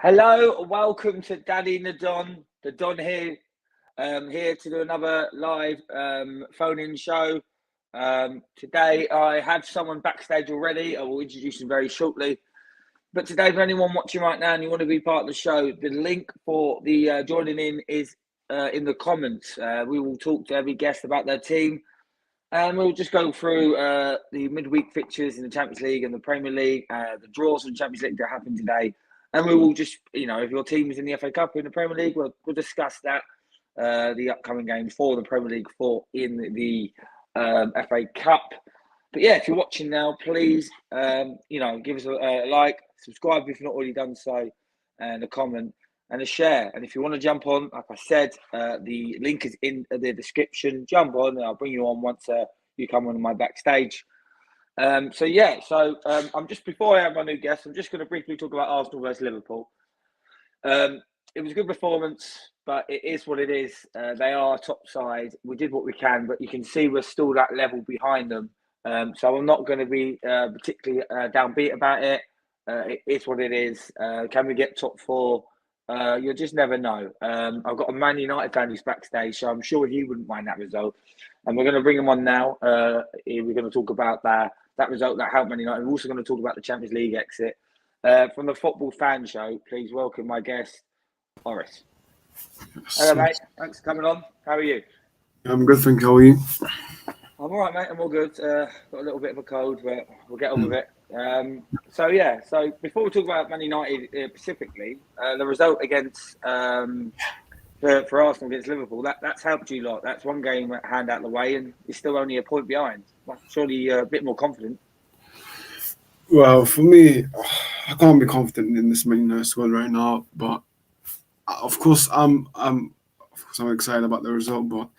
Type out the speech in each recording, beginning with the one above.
Hello, welcome to Daddy and the Don here, here to do another live phone-in show. Today I have someone backstage already. I will introduce him very shortly. But today, for anyone watching right now and you want to be part of the show, the link for the joining in is in the comments. We will talk to every guest about their team. And we'll just go through the midweek fixtures in the Champions League and the Premier League, the draws from the Champions League that happened today. And we will just, if your team is in the FA Cup or in the Premier League, we'll discuss that, the upcoming games for the Premier League for in the FA Cup. But yeah, if you're watching now, please, give us a like, subscribe if you've not already done so, and a comment and a share. And if you want to jump on, like I said, the link is in the description. Jump on, and I'll bring you on once you come on my backstage. I'm just, before I have my new guest, I'm just going to briefly talk about Arsenal versus Liverpool. It was a good performance, but it is what it is. They are top side. We did what we can, but you can see we're still that level behind them. So I'm not going to be particularly downbeat about it. It is what it is. Can we get top four? You'll just never know. I've got a Man United fan who's backstage, so I'm sure he wouldn't mind that result. And we're going to bring him on now. We're going to talk about that result that helped Man United. We're also going to talk about the Champions League exit. From the Football Fan Show, please welcome my guest, Horace. Hello, mate. Thanks for coming on. How are you? I'm good, thank you. How are you? I'm all right, mate. I'm all good. Got a little bit of a cold, but we'll get on with it. So before we talk about Man United specifically, the result against for Arsenal against Liverpool, that's helped you a lot. That's one game hand out of the way, and you're still only a point behind. Well, surely you're a bit more confident. Well, for me, I can't be confident in this Man United squad right now, but of course I'm excited about the result. But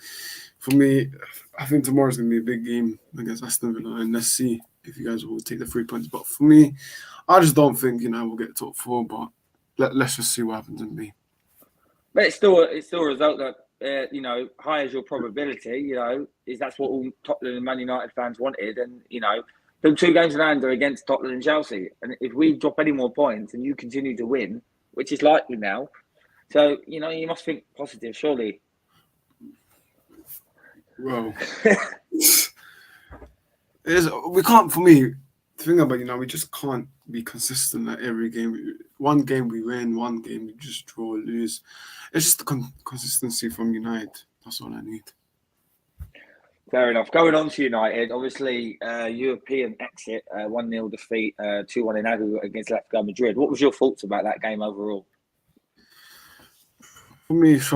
for me, I think tomorrow's gonna be a big game against Aston Villa, and let's see if you guys will take the 3 points. But for me, I just don't think we'll get top four. But let's just see what happens in me. But it's still a result that high as your probability. Is that's what all Tottenham and Man United fans wanted, and them 2 games in hand are against Tottenham and Chelsea. And if we drop any more points and you continue to win, which is likely now, so you must think positive, surely. Well, we can't. For me, the thing about we just can't be consistent at every game. One game we win, one game we just draw, lose. It's just the consistency from United. That's all I need. Fair enough. Going on to United, obviously European exit, 1-0 defeat, 2-1 in aggregate against Atletico Madrid. What was your thoughts about that game overall? For me, it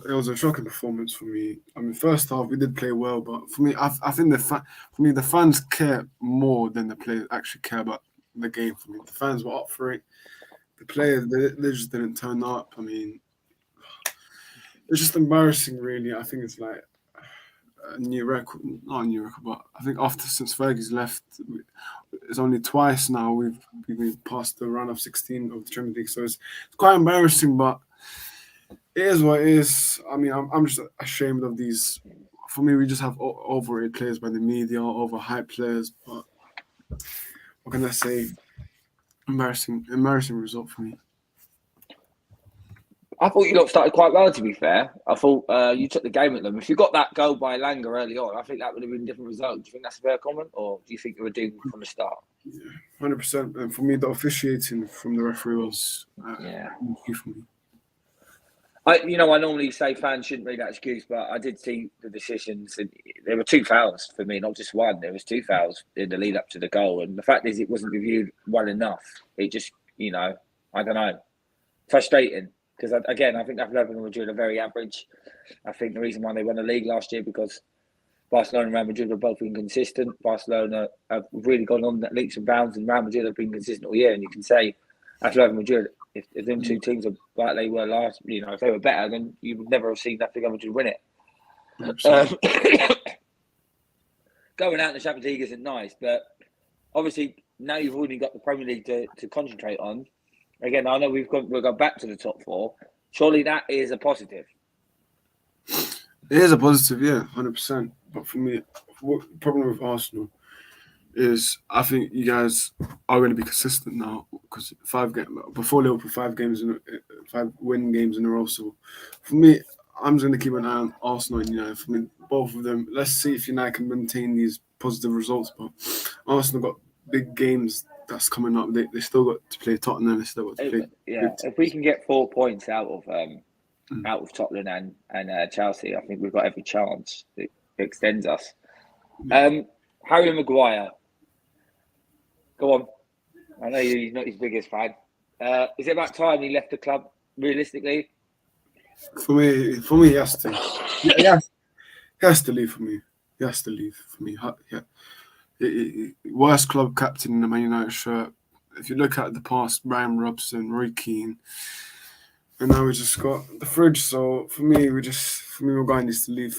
was a shocking performance for me. I mean, first half we did play well, but for me, I think the fans care more than the players actually care about the game. For me, the fans were up for it. The players they just didn't turn up. I mean, it's just embarrassing, really. I think it's like a new record, not a new record, but I think since Fergie's left, it's only twice now we've passed the round of 16 of the Champions League. So it's quite embarrassing, but it is what it is. I mean, I'm just ashamed of these. For me, we just have overrated players by the media, overhyped players. But what can I say? Embarrassing result for me. I thought you lot started quite well, to be fair. I thought you took the game at them. If you got that goal by Langer early on, I think that would have been a different result. Do you think that's a fair comment, or do you think you were doomed from the start? Yeah, 100%. And for me, the officiating from the referee was key for me. I normally say fans shouldn't read that excuse, but I did see the decisions. And there were 2 fouls for me, not just one. There was 2 fouls in the lead up to the goal, and the fact is, it wasn't reviewed well enough. It just, I don't know, frustrating. Because again, I think Atletico Madrid are very average. I think the reason why they won the league last year because Barcelona and Real Madrid have both been consistent. Barcelona have really gone on leaps and bounds, and Real Madrid have been consistent all year. And you can say Atletico Madrid, if them 2 teams are like they were last, if they were better, then you would never have seen Atletico Madrid win it. Going out in the Champions League isn't nice, but obviously now you've already got the Premier League to concentrate on. Again, I know we've got back to the top 4. Surely that is a positive. It is a positive, yeah, 100%. But for me, what problem with Arsenal? is I think you guys are going to be consistent now because before Liverpool 5 win games in a row. So for me, I'm just going to keep an eye on Arsenal and United. For me, both of them. Let's see if United can maintain these positive results. But Arsenal got big games that's coming up. They still got to play Tottenham. They still got to play. If we can get 4 points out of Mm. out of Tottenham and Chelsea, I think we've got every chance. It extends us. Harry Maguire. Go on. I know he's not his biggest fan. Is it about time he left the club, realistically? For me, he has to. He has to leave for me. He has to leave for me. Worst club captain in the Man United shirt. If you look at the past, Brian Robson, Roy Keane, and now we just got the fridge. So for me, Maguire needs to leave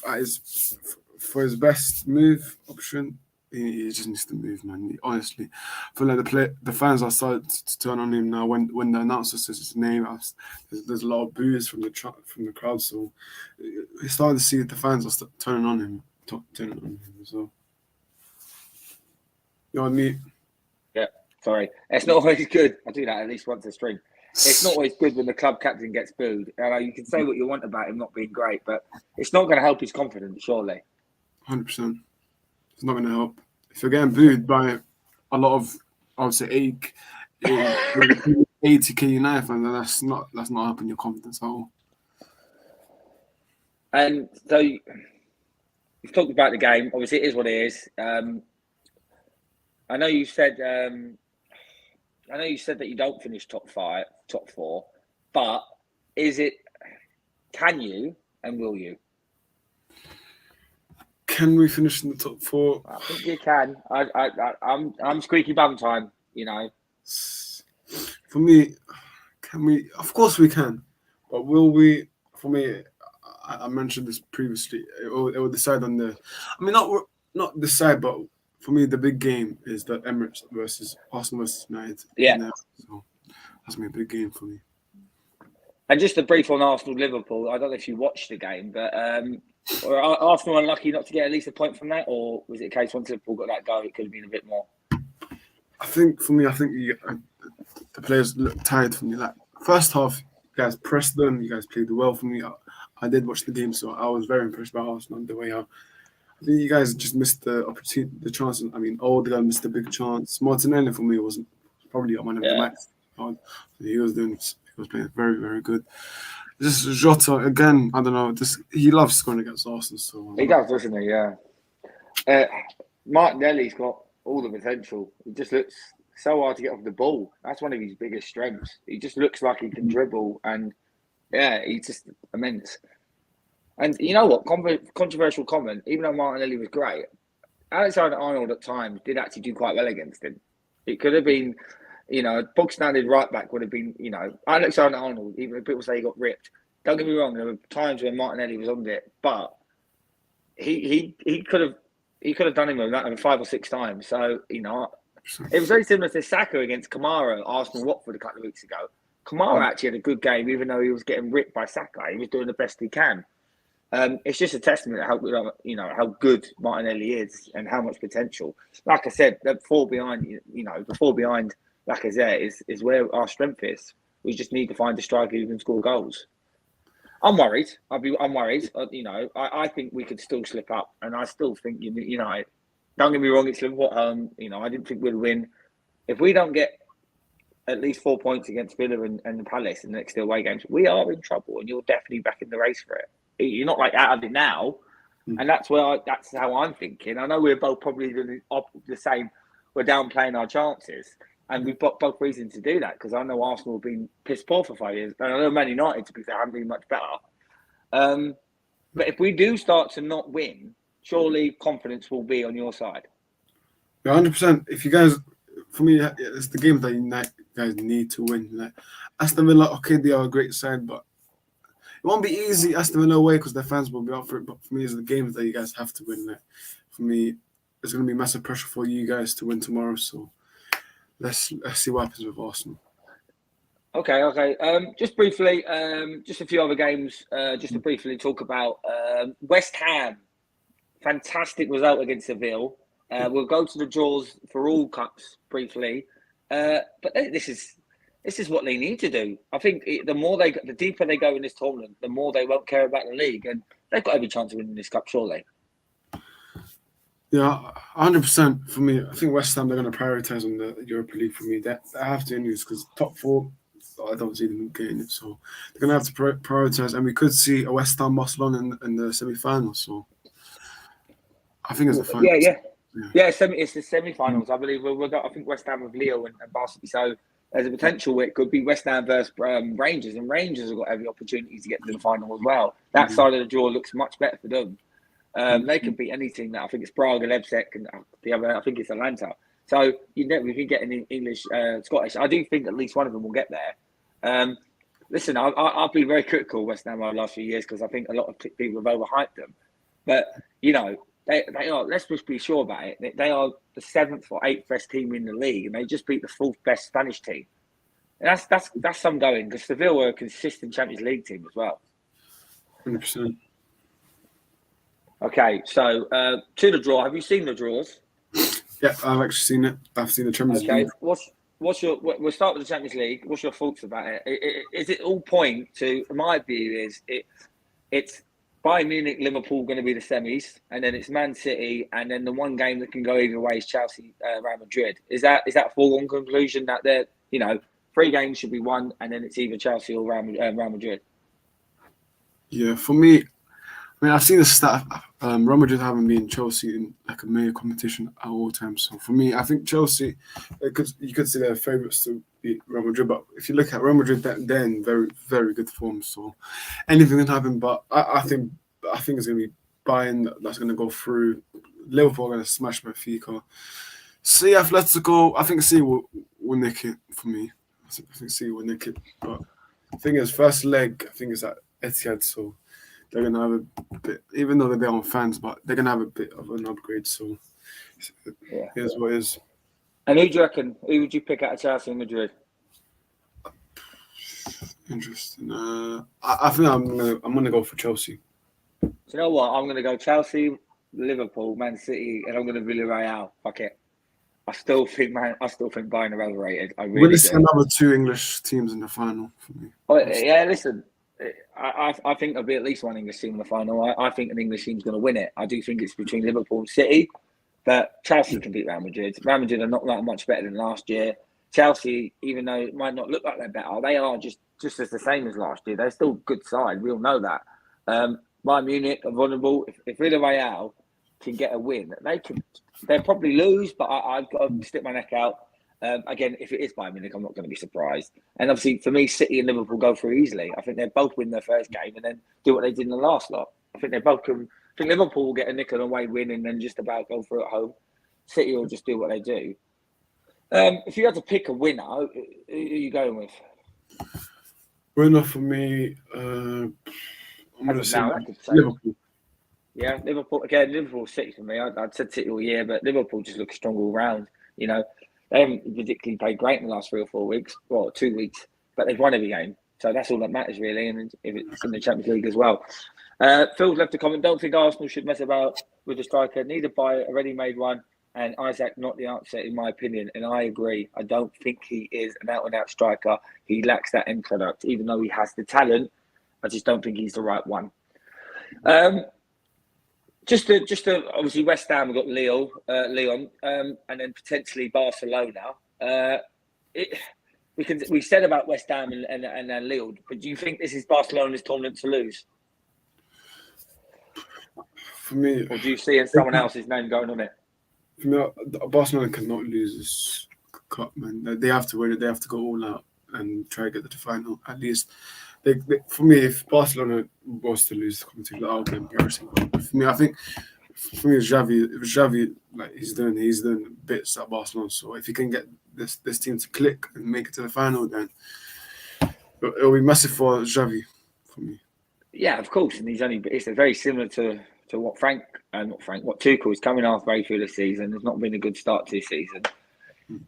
for his best move option. He just needs to move, man. Honestly, I feel like the fans are starting to turn on him now. When the announcer says his name, there's a lot of boos from the crowd. So we're starting to see the fans are turning on him. So you know what I mean? Yeah. Sorry, it's not always good. I do that at least once a string. It's not always good when the club captain gets booed. You can say what you want about him not being great, but it's not going to help his confidence, surely. 100%. It's not going to help. If you're getting booed by a lot of, I would say, 80k United fans, that's not helping your confidence at all. And so you've talked about the game. Obviously, it is what it is. I know you said that you don't finish top 4, but can you and will you? Can we finish in the top 4? I think you can. I'm squeaky bum time, you know. For me, can we? Of course we can, but will we? For me, I mentioned this previously. It will decide on not decide, but for me, the big game is the Emirates versus Arsenal versus United. Yeah. So that's gonna be a big game for me. And just a brief on Arsenal-Liverpool. I don't know if you watched the game, but were Arsenal unlucky not to get at least a point from that, or was it a case once Liverpool got that goal, it could have been a bit more? I think the players looked tired for me. Like first half, you guys pressed them. You guys played well for me. I did watch the game, so I was very impressed by Arsenal the way how. I think you guys just missed the opportunity, the chance. I mean, Odegaard missed a big chance. Martinelli for me was probably one of the max. He was playing very, very good. Just Jota again. I don't know. He loves scoring against Arsenal. So he does, doesn't he? Yeah. Martinelli's got all the potential. He just looks so hard to get off the ball. That's one of his biggest strengths. He just looks like he can dribble, and he's just immense. And you know what? Controversial comment. Even though Martinelli was great, Alexander-Arnold at times did actually do quite well against him. It could have been, bog standard right back would have been, Alexander-Arnold. Even if people say he got ripped, don't get me wrong. There were times when Martinelli was on it, but he could have done him with that 5 or 6 times. So it was very similar to Saka against Kamara, Arsenal-Watford a couple of weeks ago. Kamara actually had a good game, even though he was getting ripped by Saka. He was doing the best he can. It's just a testament to how good Martinelli is and how much potential. Like I said, the four behind Lacazette is where our strength is. We just need to find a striker who can score goals. I'm worried. I'm worried. I think we could still slip up, and I still think don't get me wrong. It's Liverpool at home. I didn't think we'd win. If we don't get at least 4 points against Villa and the Palace in the next 2 away games, we are in trouble, and you're definitely back in the race for it. You're not out of it now, and that's how I'm thinking. I know we're both probably the same. We're downplaying our chances, and we've got both reasons to do that because I know Arsenal have been piss poor for 5 years, and I know Man United, to be fair, haven't been much better. But if we do start to not win, surely confidence will be on your side. 100%. If you guys, for me, it's the game that you guys need to win. Like Aston Villa, okay, they are a great side, but it won't be easy Aston Villa away because their fans will be up for it. But for me, it's the games that you guys have to win. Like, for me, it's going to be massive pressure for you guys to win tomorrow. So let's see what happens with Arsenal. Okay. Just briefly, just a few other games. Just to briefly talk about West Ham. Fantastic result against Seville. We'll go to the draws for all cups briefly, but this is what they need to do. I think the deeper they go in this tournament, the more they won't care about the league, and they've got every chance of winning this cup, surely. Yeah, 100% for me. I think West Ham, they're going to prioritise on the Europa League for me. They have to anyways, because top four, I don't see them getting it. So they're going to have to prioritise, and we could see a West Ham Barcelona in the semi-finals. So I think it's the final. Yeah. It's the semi-finals. I believe we'll go. I think West Ham with Leo and Barcelona. So there's a potential where it could be West Ham versus Rangers, and Rangers have got every opportunity to get to the final as well. That side of the draw looks much better for them. They can beat any team. I think it's Prague and Leipzig, and the other, I think it's Atlanta. So we can get an English, Scottish. I do think at least one of them will get there. Listen, I'll be very critical of West Ham over the last few years because I think a lot of people have overhyped them. But they are. Let's just be sure about it. They are the 7th or 8th best team in the league, and they just beat the 4th best Spanish team. And that's some going because Seville were a consistent Champions League team as well. 100%. Okay, so to the draw. Have you seen the draws? Yeah, I've actually seen it. I've seen the Champions League. Okay, what's your? We'll start with the Champions League. What's your thoughts about it? Is it all point to? My view is it's Bayern Munich, Liverpool going to be the semis, and then it's Man City, and then the one game that can go either way is Chelsea, Real Madrid. Is that a foregone conclusion that they're 3 games should be won, and then it's either Chelsea or Real Madrid? Yeah, for me. I mean, I've seen the stat. Real Madrid haven't been Chelsea in like a major competition at all times. So for me, I think Chelsea, you could say they're favourites to beat Real Madrid. But if you look at Real Madrid, they're in very, very good form. So anything can happen. But I think it's going to be Bayern that's going to go through. Liverpool are going to smash Benfica. See, Atletico, I think City will nick it for me. I think City will nick it. But the thing is, first leg, I think it's at Etihad. So they're going to have a bit, even though they're their own fans, but they're going to have a bit of an upgrade. So here's what it is. And who do you reckon? Who would you pick out of Chelsea and Madrid? Interesting. I think I'm gonna go for Chelsea. Do you know what? I'm going to go Chelsea, Liverpool, Man City, and I'm going to Villarreal. Fuck it. I still think Bayern are overrated. I really do. Another 2 English teams in the final for me. Oh, yeah, listen. I think there'll be at least one English team in the final. I think an English team's going to win it. I do think it's between Liverpool and City, but Chelsea can beat Real Madrid. Real Madrid are not that much better than last year. Chelsea, even though it might not look like they're better, they are just as the same as last year. They're still a good side. We all know that. Bayern Munich are vulnerable. If Villarreal can get a win, they'll probably lose, but I've got to stick my neck out. Again, if it is Bayern Munich, I'm not going to be surprised. And obviously, for me, City and Liverpool go through easily. I think they both win their first game and then do what they did in the last lot. I think they both can. I think Liverpool will get a nickel away win and then just about go through at home. City will just do what they do. If you had to pick a winner, who are you going with? Winner for me, I'm going to say Liverpool. Yeah, Liverpool. Again, Liverpool City for me. I'd said City all year, but Liverpool just looks strong all round. They haven't particularly played great in the last 3 or 4 weeks, 2 weeks, but they've won every game. So that's all that matters, really, and if it's in the Champions League as well. Phil's left a comment, don't think Arsenal should mess about with the striker, neither buy a ready-made one, and Isaac not the answer, in my opinion, and I agree. I don't think he is an out-and-out striker. He lacks that end product, even though he has the talent. I just don't think he's the right one. Just to obviously West Ham, we've got Leon, and then potentially Barcelona. We said about West Ham and Lille, but do you think this is Barcelona's tournament to lose? For me, or do you see someone else's name going on it? For me, Barcelona cannot lose this cup, man. They have to win it. They have to go all out and try to get to the final. At least, for me, if Barcelona was to lose the competition, that would be embarrassing. For me, I think, Xavi, like he's doing bits at Barcelona. So if he can get this team to click and make it to the final, then it'll be massive for Xavi. For me, yeah, of course, and it's very similar to what what Tuchel is coming halfway through the season. It's not been a good start to the season.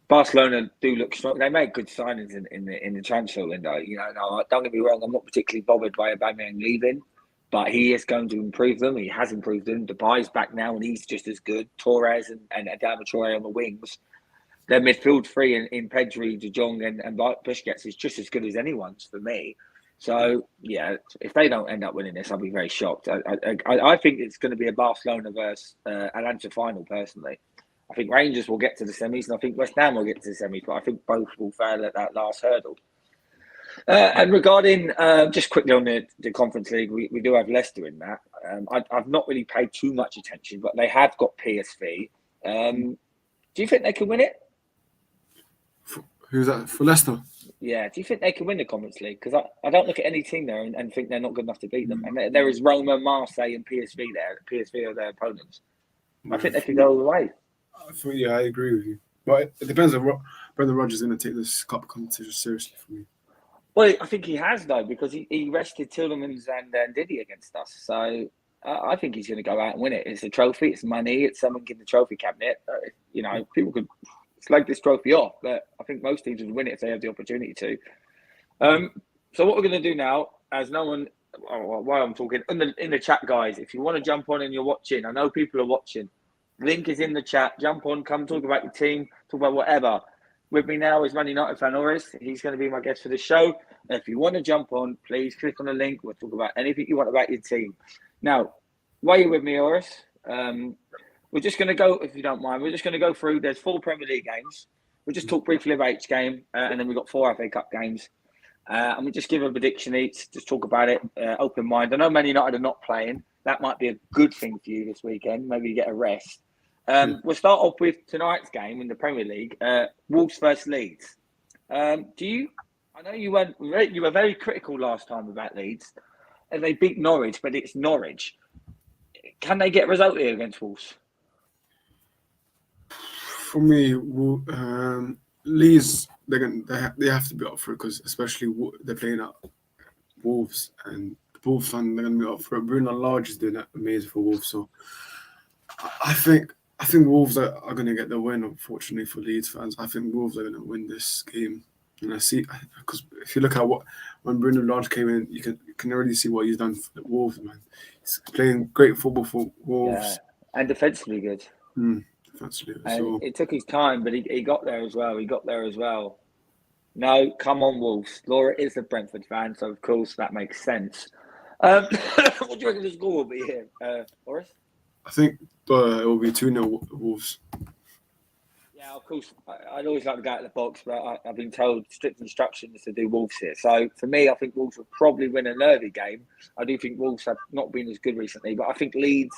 Barcelona do look strong. They made good signings in the transfer window. Don't get me wrong. I'm not particularly bothered by Aubameyang leaving, but he is going to improve them. He has improved them. Depay's back now, and he's just as good. Torres and Adama Traore on the wings. Their midfield three in Pedri, De Jong, and Busquets is just as good as anyone's for me. So, yeah, if they don't end up winning this, I'll be very shocked. I think it's going to be a Barcelona versus Atalanta final, personally. I think Rangers will get to the semis, and I think West Ham will get to the semis, but I think both will fail at that last hurdle. And regarding, just quickly on the Conference League, we do have Leicester in that. I've not really paid too much attention, but they have got PSV. Do you think they can win it? Who's that? For Leicester? Yeah. Do you think they can win the Conference League? Because I don't look at any team there and think they're not good enough to beat them. And there is Roma, Marseille, and PSV there. PSV are their opponents. I think they could go all the way. Yeah, I agree with you. But it depends on Brendan Rodgers is going to take this cup competition seriously for me. Well, I think he has, though, because he rested Tielemans and Didi against us. So I think he's going to go out and win it. It's a trophy. It's money. It's something in the trophy cabinet. People could slag this trophy off, but I think most teams would win it if they have the opportunity to. So what we're going to do now, as no one, while I'm talking, in the chat, guys, if you want to jump on and you're watching, I know people are watching. Link is in the chat. Jump on, come talk about your team, talk about whatever. With me now is Man United fan Oris. He's going to be my guest for the show. If you want to jump on, please click on the link. We'll talk about anything you want about your team. Now, while you're with me, Oris, we're just going to go, if you don't mind, we're just going to go through. There's 4 Premier League games. We'll just talk briefly about each game, and then we've got 4 FA Cup games. And we'll just give a prediction each, just talk about it, open mind. I know Man United are not playing. That might be a good thing for you this weekend. Maybe you get a rest. We'll start off with tonight's game in the Premier League, Wolves versus Leeds. I know you were very critical last time about Leeds, and they beat Norwich, but it's Norwich. Can they get a result here against Wolves? For me, Leeds, they have to be up for it, because especially they're playing at Wolves, and the Wolves fan, they're going to be up for it. Bruno Lage is doing that amazing for Wolves, so I think Wolves are going to get the win, unfortunately, for Leeds fans. I think Wolves are going to win this game. And I see, because if you look at when Bruno Lage came in, you can already see what he's done for the Wolves, man. He's playing great football for Wolves. Yeah. And defensively good. Defensively. And it took his time, but he got there as well. No, come on, Wolves. Laura is a Brentford fan, so of course that makes sense. What do you reckon the score will be here, Boris? I think it will be 2-0 Wolves. Yeah, of course. I'd always like to go out of the box, but I've been told strict instructions to do Wolves here. So for me, I think Wolves will probably win a nervy game. I do think Wolves have not been as good recently, but I think Leeds,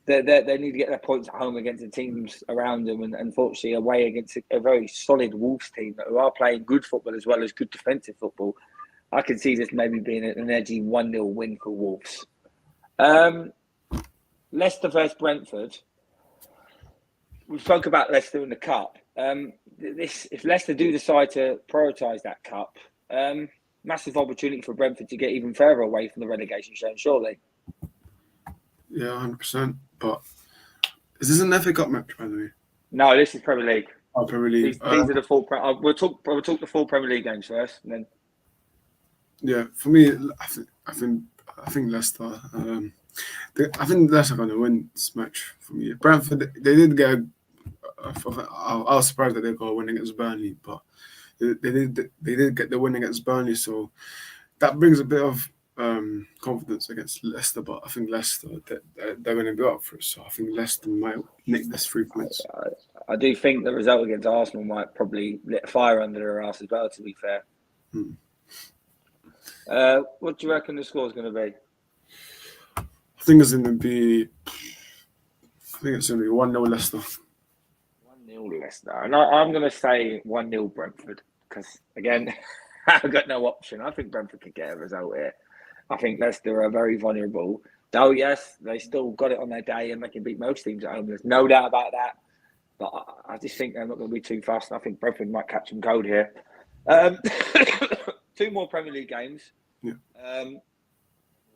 they need to get their points at home against the teams around them, and unfortunately away against a very solid Wolves team who are playing good football as well as good defensive football. I can see this maybe being an edgy 1-0 win for Wolves. Leicester versus Brentford. We spoke about Leicester in the Cup. If Leicester do decide to prioritise that Cup, massive opportunity for Brentford to get even further away from the relegation zone, surely. Yeah, 100%. But is this an FA Cup match, by the way? No, this is Premier League. Oh, Premier League. These are the full. We'll talk the full Premier League games first, and then. Yeah, for me, I think Leicester. I think Leicester are going to win this match for me. Brentford, they did get. I was surprised that they got a win against Burnley, but they did get the win against Burnley, so that brings a bit of confidence against Leicester. But I think Leicester, they're going to be up for it, so I think Leicester might nick this 3 points. I do think the result against Arsenal might probably lit a fire under their arse as well, to be fair. What do you reckon the score is going to be? I think it's going to be 1-0 Leicester. 1-0 Leicester. And I'm going to say 1-0 Brentford, because, again, I've got no option. I think Brentford could get a result here. I think Leicester are very vulnerable. Though, yes, they still got it on their day and they can beat most teams at home. There's no doubt about that. But I just think they're not going to be too fast. I think Brentford might catch them cold here. 2 more Premier League games. Yeah.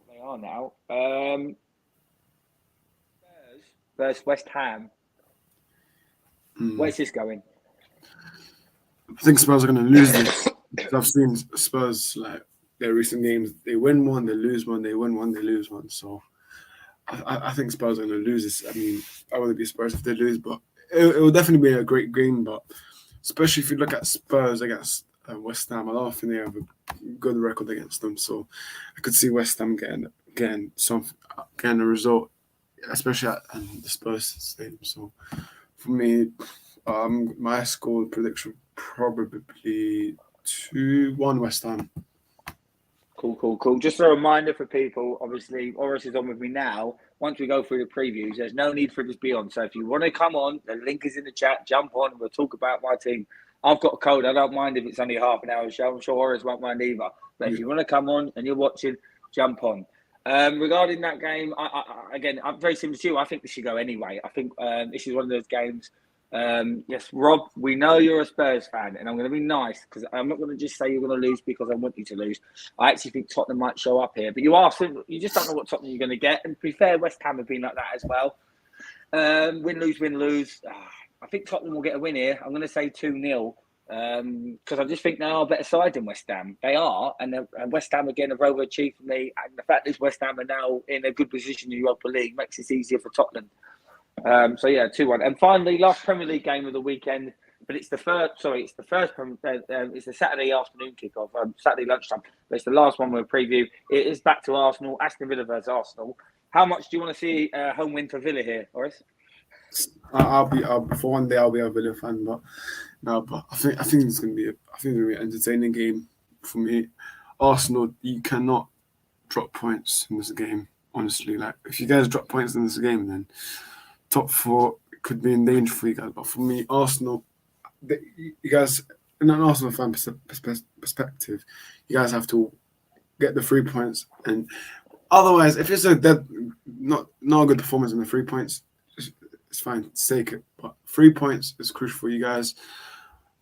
They are now. Spurs versus West Ham. Where's this going? I think Spurs are going to lose this. I've seen Spurs their recent games. They win one, they lose one, they win one, they lose one. So I think Spurs are going to lose this. I mean, I wouldn't be surprised if they lose, but it will definitely be a great game. But especially if you look at Spurs against West Ham, I don't think they have a good record against them. So I could see West Ham getting a result, especially at the Spurs stadium. So for me, my score prediction probably 2-1 West Ham. Cool. Just a reminder for people, obviously, Oris is on with me now. Once we go through the previews, there's no need for it to be on. So if you want to come on, the link is in the chat. Jump on. We'll talk about my team. I've got a code. I don't mind if it's only half an hour show. I'm sure Oris won't mind either. But if you want to come on and you're watching, jump on. Regarding that game, again, I'm very similar to you. I think this should go anyway. I think this is one of those games. Yes, Rob, we know you're a Spurs fan, and I'm going to be nice because I'm not going to just say you're going to lose because I want you to lose. I actually think Tottenham might show up here, but you just don't know what Tottenham you're going to get. And to be fair, West Ham have been like that as well. Win, lose. I think Tottenham will get a win here. I'm going to say 2-0 because I just think they are a better side than West Ham. They are, and West Ham again have overachieved for me. And the fact that West Ham are now in a good position in the Europa League makes it easier for Tottenham. So yeah, 2-1. And finally, last Premier League game of the weekend, but it's the first. Sorry, it's the Saturday afternoon kickoff, Saturday lunchtime. But it's the last one we'll preview. It is back to Arsenal, Aston Villa versus Arsenal. How much do you want to see home win for Villa here, Horace? I'll be for one day. I'll be a Villa fan, but I think it's going to be an entertaining game for me. Arsenal, you cannot drop points in this game. Honestly, like if you guys drop points in this game, then top four could be in danger for you guys. But for me, Arsenal, you guys, in an Arsenal fan perspective, you guys have to get the 3 points. And otherwise, if it's not a good performance in the 3 points, it's fine, take it. But 3 points is crucial for you guys.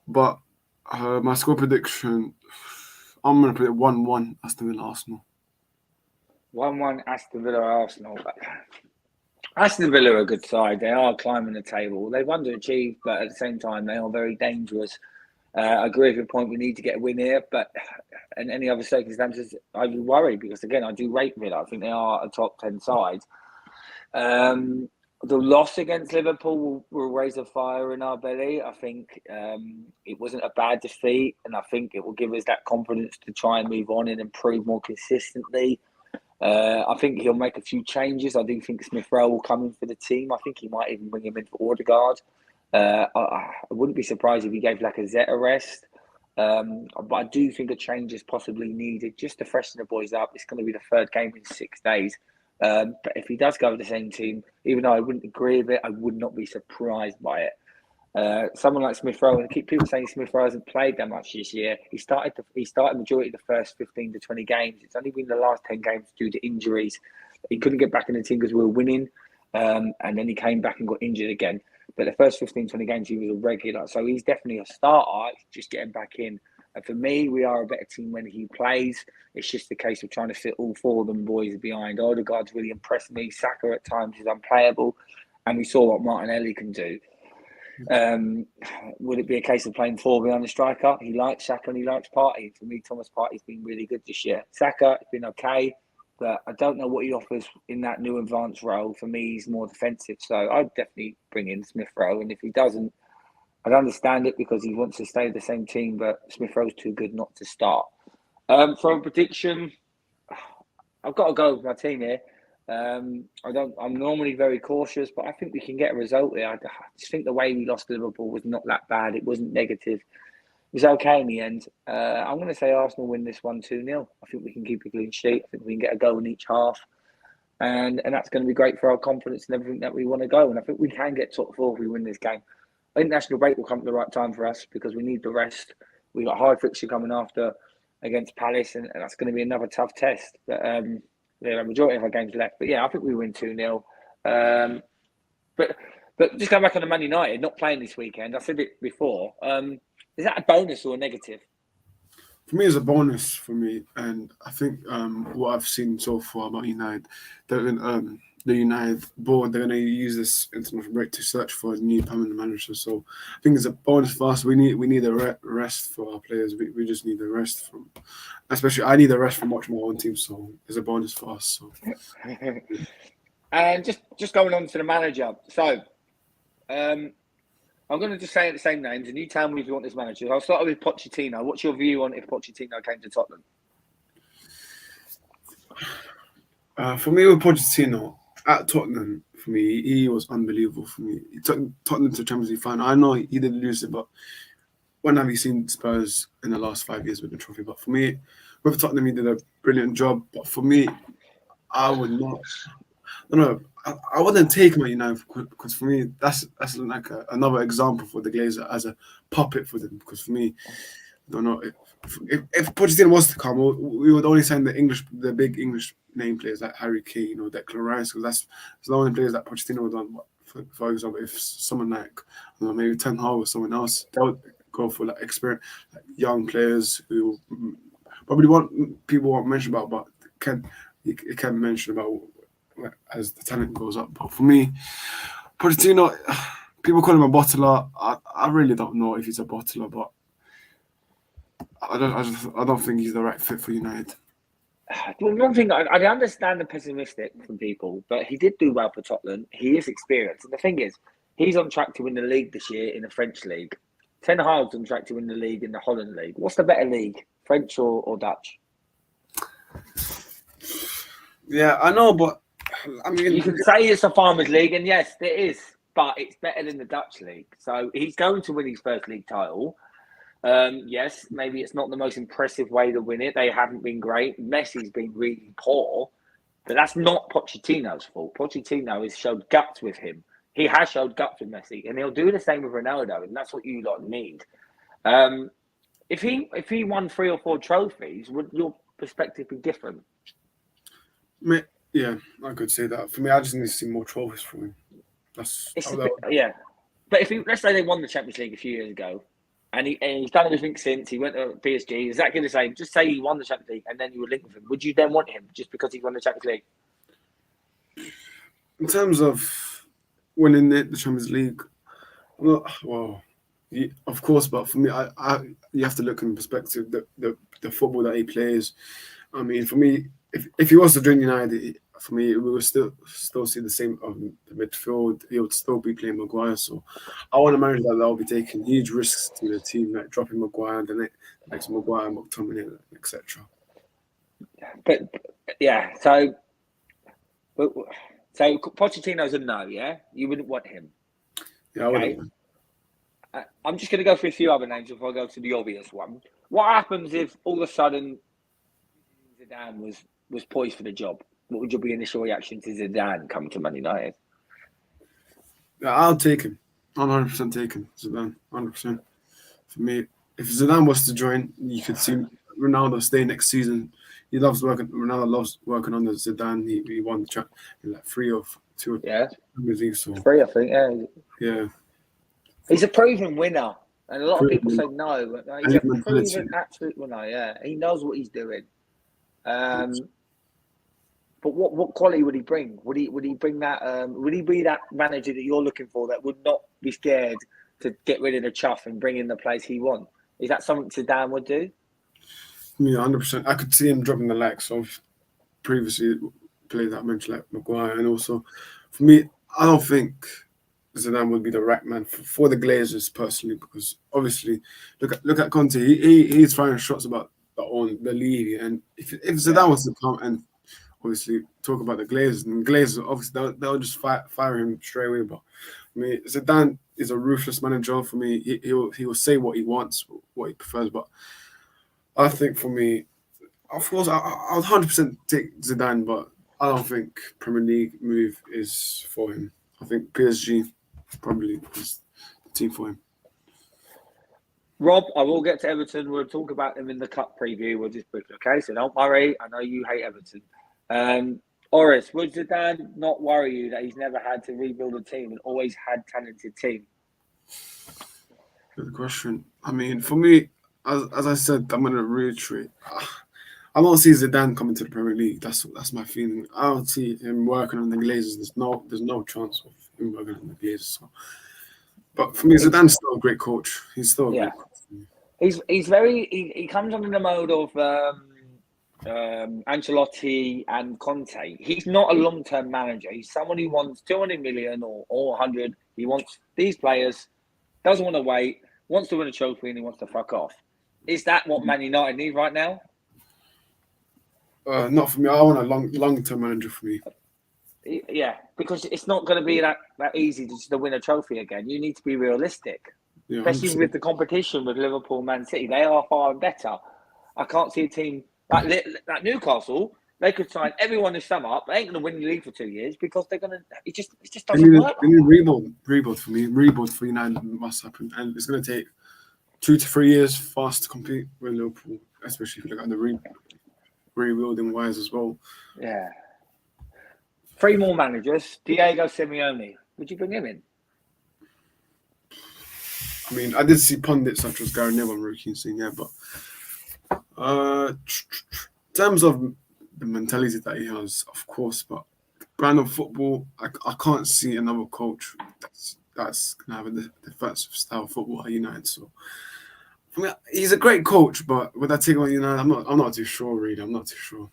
But my score prediction, I'm going to put it 1-1 Aston Villa Arsenal. 1-1 Aston Villa Arsenal. Aston Villa are a good side. They are climbing the table. They've underachieved, but at the same time, they are very dangerous. I agree with your point. We need to get a win here, but in any other circumstances, I would worry because, again, I do rate Villa. I think they are a top 10 side. The loss against Liverpool will raise a fire in our belly. I think it wasn't a bad defeat, and I think it will give us that confidence to try and move on and improve more consistently. I think he'll make a few changes. I do think Smith Rowe will come in for the team. I think he might even bring him in for Odegaard. I wouldn't be surprised if he gave Lacazette a rest. But I do think a change is possibly needed just to freshen the boys up. It's going to be the third game in 6 days. But if he does go with the same team, even though I wouldn't agree with it, I would not be surprised by it. Someone like Smith Rowe, and keep people saying Smith Rowe hasn't played that much this year. He started majority of the first 15 to 20 games. It's only been the last 10 games due to injuries. He couldn't get back in the team because we were winning, and then he came back and got injured again. But the first 15, 20 games, he was a regular. So he's definitely a starter, just getting back in. And for me, we are a better team when he plays. It's just a case of trying to fit all 4 of them boys behind. Odegaard's really impressed me. Saka at times is unplayable. And we saw what Martinelli can do. Would it be a case of playing 4 behind the striker? He likes Saka and he likes Partey. For me, Thomas Partey's been really good this year. Saka has been okay, but I don't know what he offers in that new advanced role. For me, he's more defensive. So I'd definitely bring in Smith Rowe. And if he doesn't, I'd understand it because he wants to stay with the same team, but Smith Rowe's too good not to start. For a prediction, I've got to go with my team here. I'm normally very cautious, but I think we can get a result here. I just think the way we lost to Liverpool was not that bad. It wasn't negative. It was okay in the end. I'm going to say Arsenal win this one 2-0. I think we can keep a clean sheet. I think we can get a goal in each half. And that's going to be great for our confidence and everything that we want to go. And I think we can get top 4 if we win this game. I think national break will come at the right time for us because we need the rest. We've got a hard fixture coming after against Palace, and that's going to be another tough test. But the majority of our games left. But yeah, I think we win 2-0. But just going back on the Man United, not playing this weekend, I said it before. Is that a bonus or a negative? For me, it's a bonus for me. And I think what I've seen so far about United, the United board, they're going to use this international break to search for a new permanent manager. So I think it's a bonus for us. We need a rest for our players. We just need a rest from, especially I need a rest from watching my own team. So it's a bonus for us. So. And just going on to the manager. So I'm going to just say the same names, and you tell me if you want this manager. I'll start with Pochettino. What's your view on if Pochettino came to Tottenham? For me, with Pochettino at Tottenham, for me, he was unbelievable for me. He took Tottenham to the Champions League final. I know he didn't lose it, but when have you seen Spurs in the last 5 years with the trophy? But for me, with Tottenham, he did a brilliant job. But for me, I would not. No, I wouldn't take him at United because for me, that's like another example for the Glazer as a puppet for them. Because for me, I don't know if Pochettino was to come, we would only sign the big English name players like Harry Kane or Declan Rice, because that's the only players that Pochettino would done. For example, if someone like maybe Ten Hag or someone else, they would go for like experience, like young players who probably people won't mention about, but you can mention about as the talent goes up. But for me, Pochettino, people call him a bottler. I really don't know if he's a bottler, but I don't think he's the right fit for United. Well, one thing, I understand the pessimistic from people, but he did do well for Tottenham. He is experienced. And the thing is, he's on track to win the league this year in the French league. Ten Hag's on track to win the league in the Holland league. What's the better league, French or Dutch? Yeah, I know, but I mean... You can say it's a Farmers League, and yes, it is, but it's better than the Dutch league. So he's going to win his first league title. Yes, maybe it's not the most impressive way to win it. They haven't been great. Messi's been really poor, but that's not Pochettino's fault. Pochettino has showed guts with him. He has showed guts with Messi, and he'll do the same with Ronaldo, and that's what you lot need. If he won 3 or 4 trophies, would your perspective be different? Yeah, I could say that. For me, I just need to see more trophies from him. Yeah, but let's say they won the Champions League a few years ago, and he's done everything since. He went to PSG. Exactly the same. Just say he won the Champions League, and then you would link with him. Would you then want him just because he won the Champions League? In terms of winning the Champions League, well, yeah, of course. But for me, you have to look in perspective the football that he plays. I mean, for me, if he was to join United, for me, we would still see the same the midfield. He would still be playing Maguire. So I want a manager that will be taking huge risks to the team, like dropping Maguire, and the next Maguire, McTominay, etc. But yeah, so Pochettino's a no. Yeah, you wouldn't want him. Yeah, I wouldn't. I'm just going to go through a few other names before I go to the obvious one. What happens if all of a sudden Zidane was poised for the job? What would your initial reaction to Zidane coming to Man United? Yeah, I'll take him. I'm 100% taking Zidane. 100%. For me, if Zidane was to join, you could see Ronaldo stay next season. Ronaldo loves working under Zidane. He won the chat in like 3 or 2. Yeah. So 3, I think. Yeah. He's a proven winner. And a lot of people say no, but he's a proven absolute winner. Yeah, he knows what he's doing. But what quality would he bring? Would he bring that? Would he be that manager that you're looking for that would not be scared to get rid of the chuff and bring in the players he wants? Is that something Zidane would do? Yeah, 100%. I could see him dropping the likes of previously players that I mentioned, like Maguire, and also for me, I don't think Zidane would be the right man for the Glazers personally, because obviously look at Conte. He's firing shots about the league, and if Zidane was to come and obviously talk about the Glazers, and Glazers obviously they'll just fire him straight away. But I mean, Zidane is a ruthless manager. For me, he will say what he wants, what he prefers. But I think for me, of course, I'll 100% take Zidane, but I don't think Premier League move is for him. I think PSG probably is the team for him. Rob, I will get to Everton. We'll talk about them in the cup preview. We'll just briefly, okay? So don't worry. I know you hate Everton. Oris, would Zidane not worry you that he's never had to rebuild a team and always had talented team? Good question. I mean, for me, as I said, I'm going to reiterate. I don't see Zidane coming to the Premier League. That's my feeling. I don't see him working on the Glazers. There's no chance of him working on the Glazers. So. But for me, Zidane's still a great coach. He's still a great coach. He comes under the mode of Ancelotti and Conte. He's not a long-term manager. He's someone who wants 200 million or 100. He wants these players, doesn't want to wait, wants to win a trophy, and he wants to fuck off. Is that what Man United need right now? Not for me. I want a long-term manager for me. Yeah, because it's not going to be that easy to win a trophy again. You need to be realistic. Yeah, especially 100%. with the competition with Liverpool, Man City. They are far better. I can't see a team like Newcastle. They could sign everyone this summer. They ain't going to win the league for 2 years because they're going to. It just doesn't work. They need rebuild for me. Rebuild for United must happen, and it's going to take 2 to 3 years for us to compete with Liverpool, especially if you look at the rebuilding wise as well. Yeah. 3 more managers. Diego Simeone. Would you bring him in? I mean, I did see pundits such as Gary Neville and Roy Keane saying, yeah, but in terms of the mentality that he has, of course, but brand of football, I can't see another coach that's going to have a defensive style of football at United. So, I mean, he's a great coach, but would I take on United? I'm not too sure, really. I'm not too sure.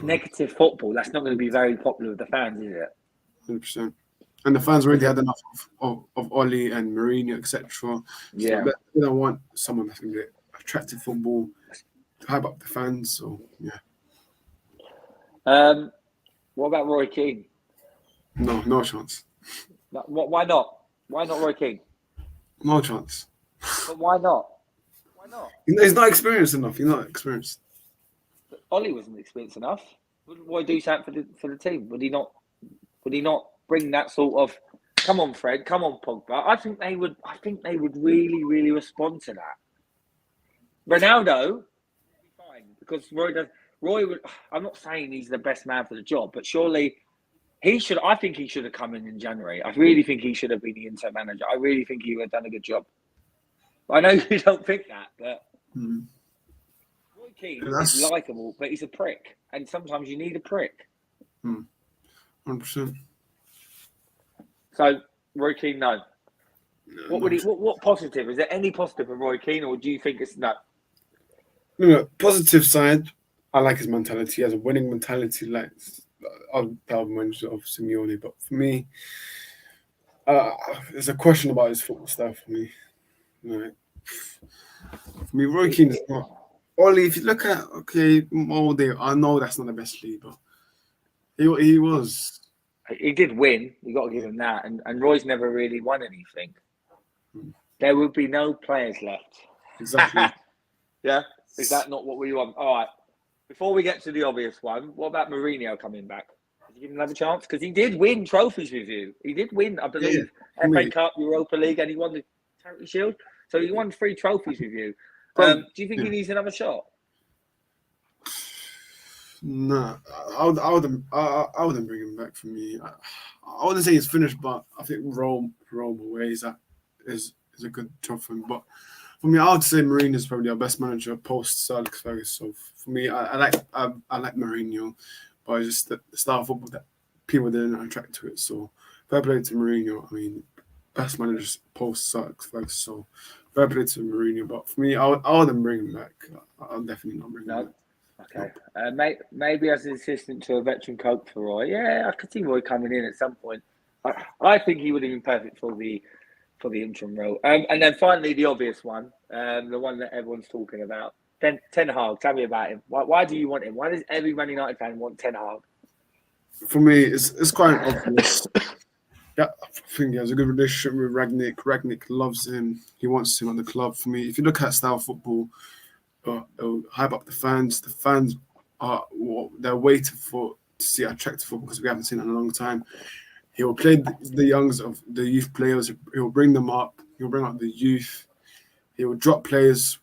Negative football. That's not going to be very popular with the fans, is it? 100%. And the fans already had enough of Oli and Mourinho, etc. Yeah. So they don't want someone that's going to get attractive football to hype up the fans. So, yeah. What about Roy Keane? No chance. Why not? Why not Roy Keane? No chance. But why not? Why not? He's not experienced enough. He's not experienced. Ollie wasn't experienced enough. Would Roy do something for the team? Would he not bring that sort of come on, Fred, come on, Pogba? I think they would really, really respond to that. Ronaldo would be fine because Roy would. I'm not saying he's the best man for the job, but surely he should. I think he should have come in January. I really think he should have been the Inter manager. I really think he would have done a good job. I know you don't think that, but Roy Keane is likeable, but he's a prick, and sometimes you need a prick. 100%. So Roy Keane, no. What positive? Is there any positive of Roy Keane, or do you think it's no? No, positive side, I like his mentality. He has a winning mentality, like I'll mention of Simeone. But for me, there's a question about his football style for me. Right. For me, Roy Keane is not. Oli, if you look at Molde, I know that's not the best league, but he was. He did win. You got to give him that. And Roy's never really won anything. There would be no players left. Exactly. Yeah. Is that not what we want? All right. Before we get to the obvious one, what about Mourinho coming back? Did you give him another chance? Because he did win trophies with you. He did win, I believe, FA Cup, Europa League, and he won the Charity Shield. So he won 3 trophies with you. Do you think he needs another shot? No, I wouldn't bring him back for me. I wouldn't say he's finished, but I think Rome away is a good job for him. But for me, I would say Mourinho is probably our best manager post Sir Alex Ferguson. So for me, I like Mourinho, but it's just the style of football that people didn't attract to it. So fair play to Mourinho. I mean, best managers post Sir Alex Ferguson. So fair play to Mourinho. But for me, I wouldn't bring him back. I'll definitely not bring him back. Okay. Maybe as an assistant to a veteran coach for Roy. Yeah, I could see Roy coming in at some point. I think he would have been perfect for the interim role. And then finally, the obvious one, the one that everyone's talking about, Ten Hag. Tell me about him. Why do you want him? Why does every Man United fan want Ten Hag? For me, it's quite obvious. Yeah, I think he has a good relationship with Rangnick. Rangnick loves him. He wants him at the club. For me, if you look at style football, it'll hype up the fans. The fans they're waiting to see attractive football because we haven't seen it in a long time. He will play the youngs of the youth players. He will bring them up. He will bring up the youth. He will drop players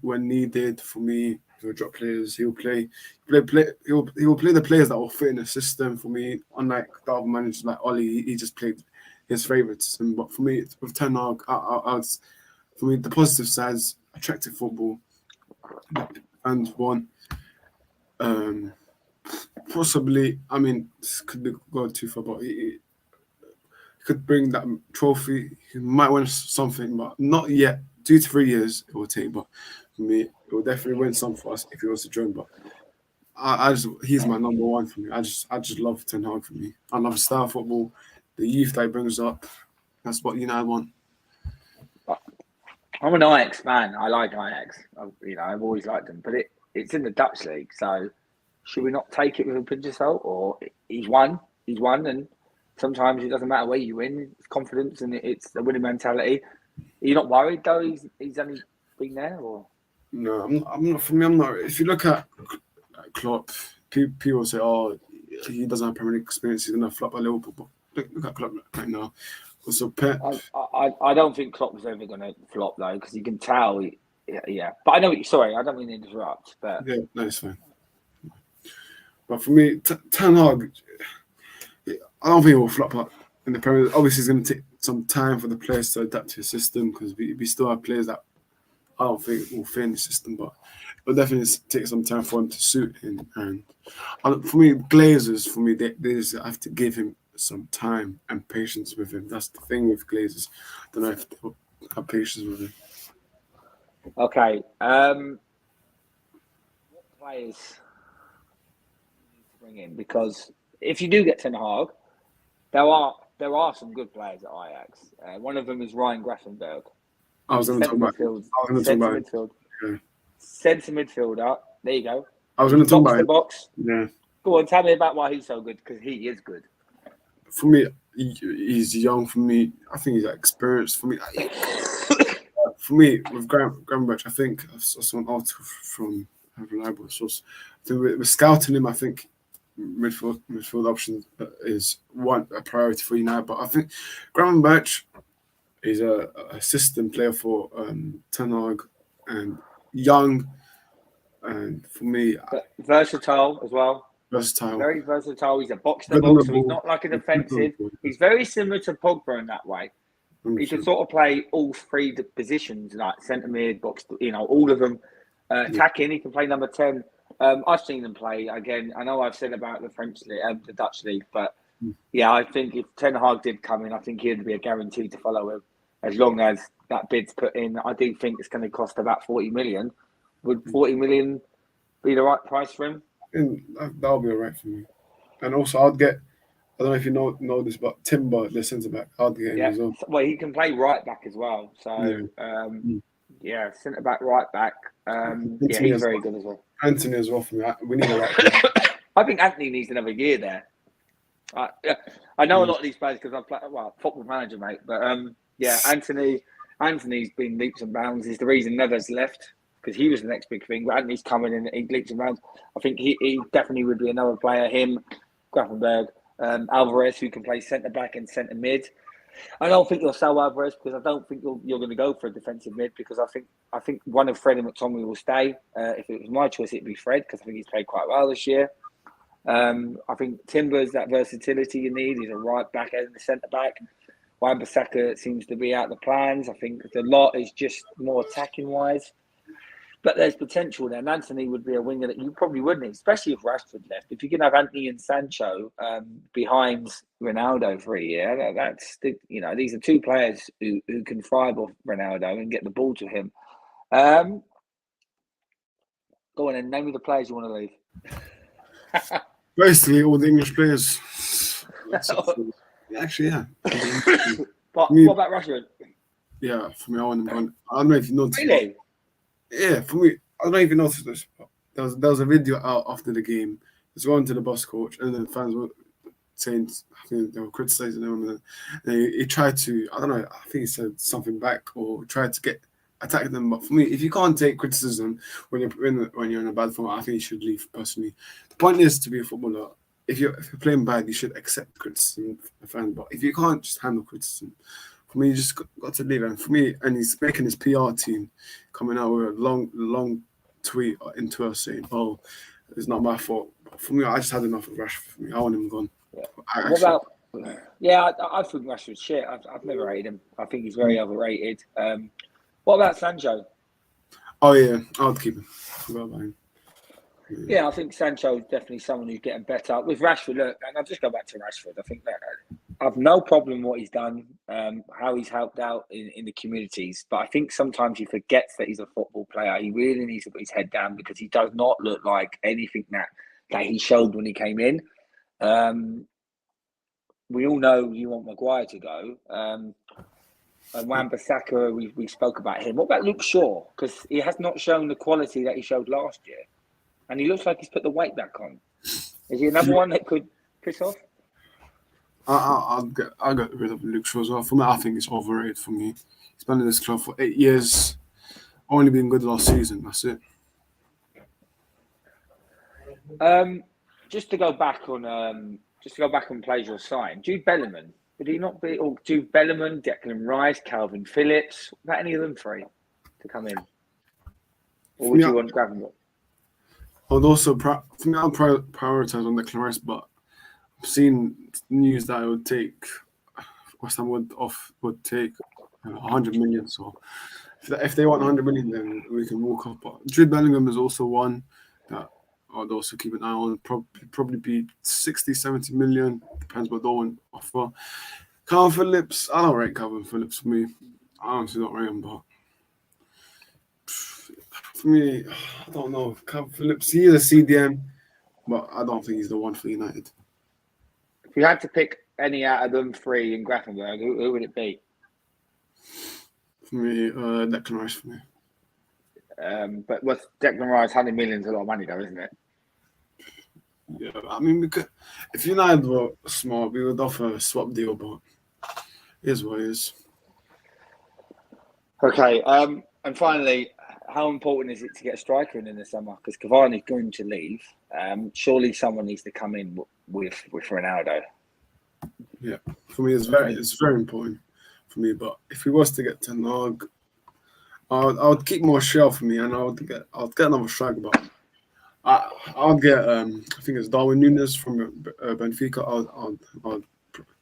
when needed. For me, he will drop players. He will play. He will play the players that will fit in the system. For me, unlike the other managers like Oli, he just played his favoritism. But for me, with Ten Hag, for me, the positive sides, attractive football, and one. Um, Possibly, I mean, this could go too far, but he could bring that trophy. He might win something, but not yet. 2 to 3 years it will take, but for me, it will definitely win some for us if he was to join. But he's my number one for me. I just love Ten Hag for me. I love style football, the youth that he brings up. That's what United want. I'm an Ajax fan. I like Ajax. I've always liked them, but it's in the Dutch league, so should we not take it with a pinch of salt? Or he's won, and sometimes it doesn't matter where you win. It's confidence and it's the winning mentality. Are you not worried though? He's only been there, or No, I'm not. For me, I'm not. If you look at Klopp, people say, "Oh, he doesn't have Premier League experience. He's gonna flop at Liverpool." But look at Klopp right now. Also, Pep. I don't think Klopp was ever going to flop though, because you can tell. Yeah, but I know. Sorry, I don't mean to interrupt, but Yeah, no, it's fine. But for me, Ten Hag, I don't think he will flop up in the Premier League. Obviously, it's going to take some time for the players to adapt to his system because we still have players that I don't think will fit in the system, but it'll definitely take some time for him to suit him. And for me, Glazers, they just have to give him some time and patience with him. That's the thing with Glazers. I don't know if they'll have patience with him. Okay. What players need to bring in? Because if you do get Ten Hag, there are some good players at Ajax. One of them is Ryan Gravenberch. I was going to talk about midfield. Yeah. Centre midfielder. There you go. I was going to talk about box. Yeah. Go on, tell me about why he's so good, because he is good. For me, he's young. For me, I think he's experienced. For me, with Gravenberch, I think I saw an article from a reliable source. I think we're scouting him. I think midfield option is a priority for United. But I think Gravenberch is a system player for Ten Hag and young, and for me, versatile as well. Versatile, very versatile. He's a box-to-box, so he's not like a defensive. He's very similar to Pogba in that way. 100%. He can sort of play all three positions, like centre mid, box, all of them. Attacking, he can play number 10. I've seen them play again. I know I've said about the French league, the Dutch league, but yeah, I think if Ten Hag did come in, I think he'd be a guarantee to follow him as long as that bid's put in. I do think it's going to cost about 40 million. Would 40 million be the right price for him? And that'll be all right for me. And also, I don't know if you know this, but Timber, the centre back, I'd get him as well. Well, he can play right back as well. So, centre back, right back. He's very good as well. Anthony as well for me. We need a right back. I think Anthony needs another year there. I know a lot of these players because I've played, Football Manager, mate. But Anthony's been leaps and bounds. He's the reason Neves left, because he was the next big thing. But Anthony's coming in, he leaps and bounds. I think he definitely would be another player. Him, Gravenberch, Alvarez, who can play centre back and centre mid. I don't think you'll sell Alvarez because I don't think you're going to go for a defensive mid, because I think one of Fred and McTominay will stay. If it was my choice, it'd be Fred, because I think he's played quite well this year. I think Timber's that versatility you need. He's a right back and a centre back. Wan-Bissaka seems to be out of the plans. I think the lot is just more attacking wise. But there's potential there. And Anthony would be a winger that you probably wouldn't need, especially if Rashford left. If you can have Anthony and Sancho behind Ronaldo for a year, these are two players who can thrive off Ronaldo and get the ball to him. Go on and name me the players you want to leave. Basically, all the English players. Actually, yeah. But what about Rashford? Yeah, for me, I want him gone. I don't know if you know. Really? Yeah, for me, I don't even notice this. There was a video out after the game. It's going to the bus coach, and then fans were saying, I think they were criticizing him, and he tried to, I don't know, I think he said something back or tried to attack them. But for me, if you can't take criticism when you're in a bad form, I think you should leave. Personally, the point is to be a footballer. If you're playing bad, you should accept criticism from the fans. But if you can't just handle criticism, for me, you just got to leave. And for me, and he's making his PR team coming out with a long tweet into us saying, "Oh, it's not my fault." But for me, I just had enough of Rashford. For me, I want him gone. Yeah. I think Rashford's shit. I've never rated him. I think he's very overrated. What about Sancho? Oh yeah, I'll keep him. I forgot about him. Yeah, I think Sancho is definitely someone who's getting better. With Rashford, look, and I'll just go back to Rashford. I think that I've no problem what he's done, how he's helped out in the communities. But I think sometimes he forgets that he's a football player. He really needs to put his head down because he does not look like anything that he showed when he came in. We all know you want Maguire to go. And Wan-Bissaka, we spoke about him. What about Luke Shaw? Because he has not shown the quality that he showed last year. And he looks like he's put the weight back on. Is he another one that could piss off? I'll get rid of Luke Shaw as well. For me, I think it's overrated for me. He's been in this club for 8 years. Only been good last season. That's it. Just to go back on players you're signed. Jude Bellingham. Would he not be? Or Jude Bellingham, Declan Rice, Calvin Phillips. About any of them three to come in? Or would you want Gravenberch? I would also prioritize on Declan Rice, but I've seen news that it would take West Ham would take 100 million. So if they want 100 million, then we can walk up. But Jude Bellingham is also one that I'd also keep an eye on. Probably be 60, 70 million. Depends what they want to offer. Calvin Phillips, I don't rate Calvin Phillips for me. I honestly don't rate him, but for me, I don't know. Calvin Phillips, he is a CDM, but I don't think he's the one for United. If you had to pick any out of them three in Gravenberch, who would it be? For me, Declan Rice for me. But with Declan Rice, 100 million is a lot of money, though, isn't it? Yeah, I mean, if United were smart, we would offer a swap deal, but it is what it is. Okay, and finally, how important is it to get a striker in the summer? Because Cavani's going to leave. Surely someone needs to come in with Ronaldo. Yeah, for me, it's very important for me. But if he was to get Ten Hag, I would keep Martial for me, and I would get another striker. But I'll get I think it's Darwin Núñez from Benfica. I'll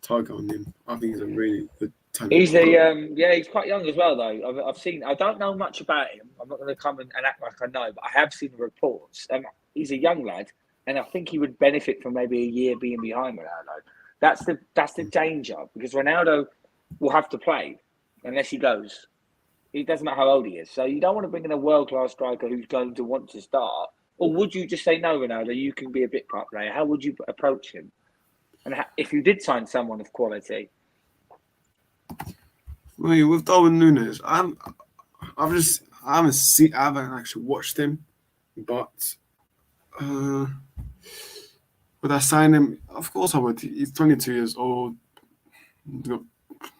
target on him. I think he's a really good talent. He's he's quite young as well though. I've seen. I don't know much about him. I'm not going to come and act like I know, but I have seen the reports. He's a young lad, and I think he would benefit from maybe a year being behind Ronaldo. That's the danger because Ronaldo will have to play unless he goes. It doesn't matter how old he is. So you don't want to bring in a world-class striker who's going to want to start. Or would you just say, no, Ronaldo, you can be a bit part player? How would you approach him? And if you did sign someone of quality? Well, with Darwin Núñez, I haven't actually watched him, but would I sign him? Of course I would. He's 22 years old. He's got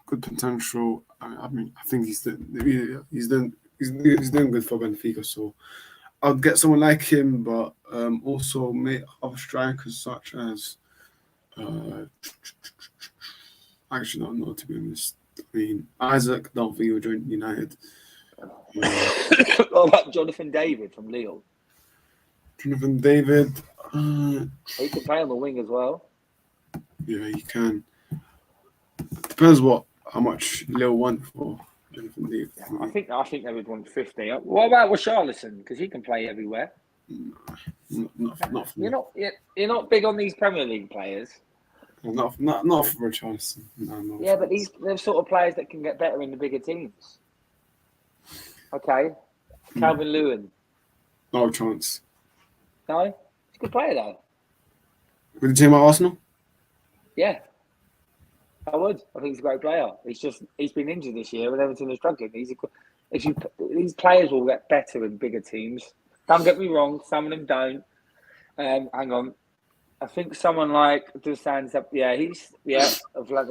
good potential. I mean, I think he's doing good for Benfica. So I'd get someone like him, but also make other strikers such as. I actually don't know, to be honest. I mean, Isaac, don't think he'll join United. What about Jonathan David from Lille? Jonathan David. He can play on the wing as well. Yeah, he can. Depends how much Lille want for Jonathan David. Yeah, I think they would want 50. What about Richarlison? Because he can play everywhere. No, not for me. You're not big on these Premier League players. Not for Richarlison. No. Yeah, but they're sort of players that can get better in the bigger teams. Okay, Calvin Lewin. No chance. No, he's a good player though. Would you take him at Arsenal? Yeah, I would. I think he's a great player. He's been injured this year and Everton is struggling. These players will get better in bigger teams. Don't get me wrong, some of them don't. Hang on. I think someone like Dusan's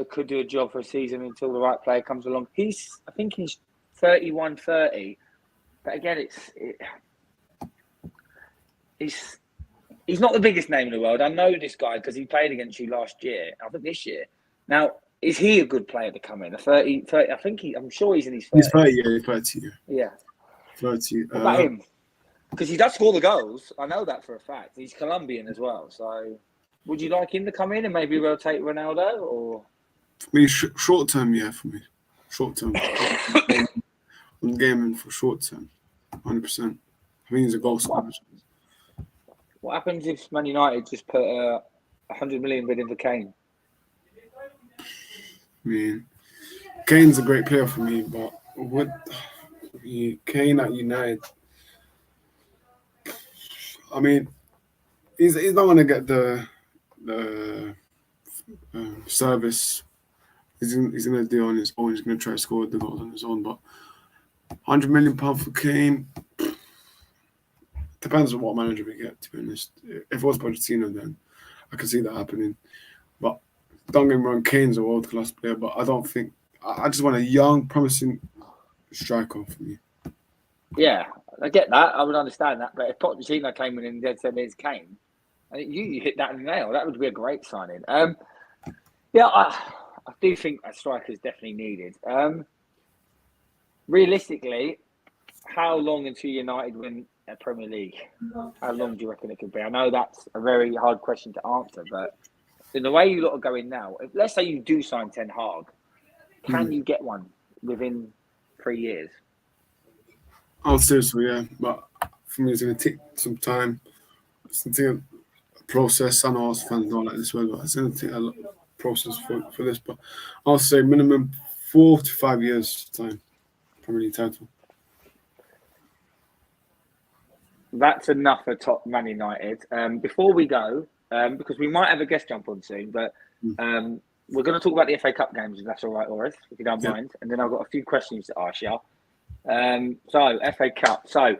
could do a job for a season until the right player comes along. I think he's 31, 30. But again, he's not the biggest name in the world. I know this guy because he played against you last year. I think this year. Now, is he a good player to come in? A 30 I'm sure he's in his 30s. He's 30, yeah, 30. Yeah. 30. What about him? Because he does score the goals. I know that for a fact. He's Colombian as well. So, would you like him to come in and maybe rotate Ronaldo? Or for me, short term, yeah. For me, short term. I'm gaming for short term, 100%. I think he's a goal scorer. What happens if Man United just put a 100 million bid in for Kane? I mean, Kane's a great player for me, but with Kane at United, I mean, he's not going to get the service. He's going to do it on his own. He's going to try to score the goals on his own. But £100 million for Kane depends on what manager we get. To be honest, if it was Pochettino, then I can see that happening. But don't get me wrong, Kane's a world class player. But I don't think I just want a young, promising striker for me. Yeah, I get that. I would understand that. But if Pochettino came in and said there's Kane, I think you hit that in the nail. That would be a great signing. Yeah, I do think a striker is definitely needed. Realistically, how long until United win a Premier League? How long do you reckon it could be? I know that's a very hard question to answer, but in the way you lot are going now, if, let's say you do sign Ten Hag, can you get one within 3 years? Oh, seriously, yeah. But for me, it's going to take some time. It's going to take a process. I know us fans don't like this word, but it's going to take a lot of process for this. But I'll say minimum 4 to 5 years time. Premier League title. That's enough for top Man United. Before we go, because we might have a guest jump on soon, but we're going to talk about the FA Cup games, if that's all right, Oris, if you don't mind. And then I've got a few questions to ask you. So, FA Cup. So,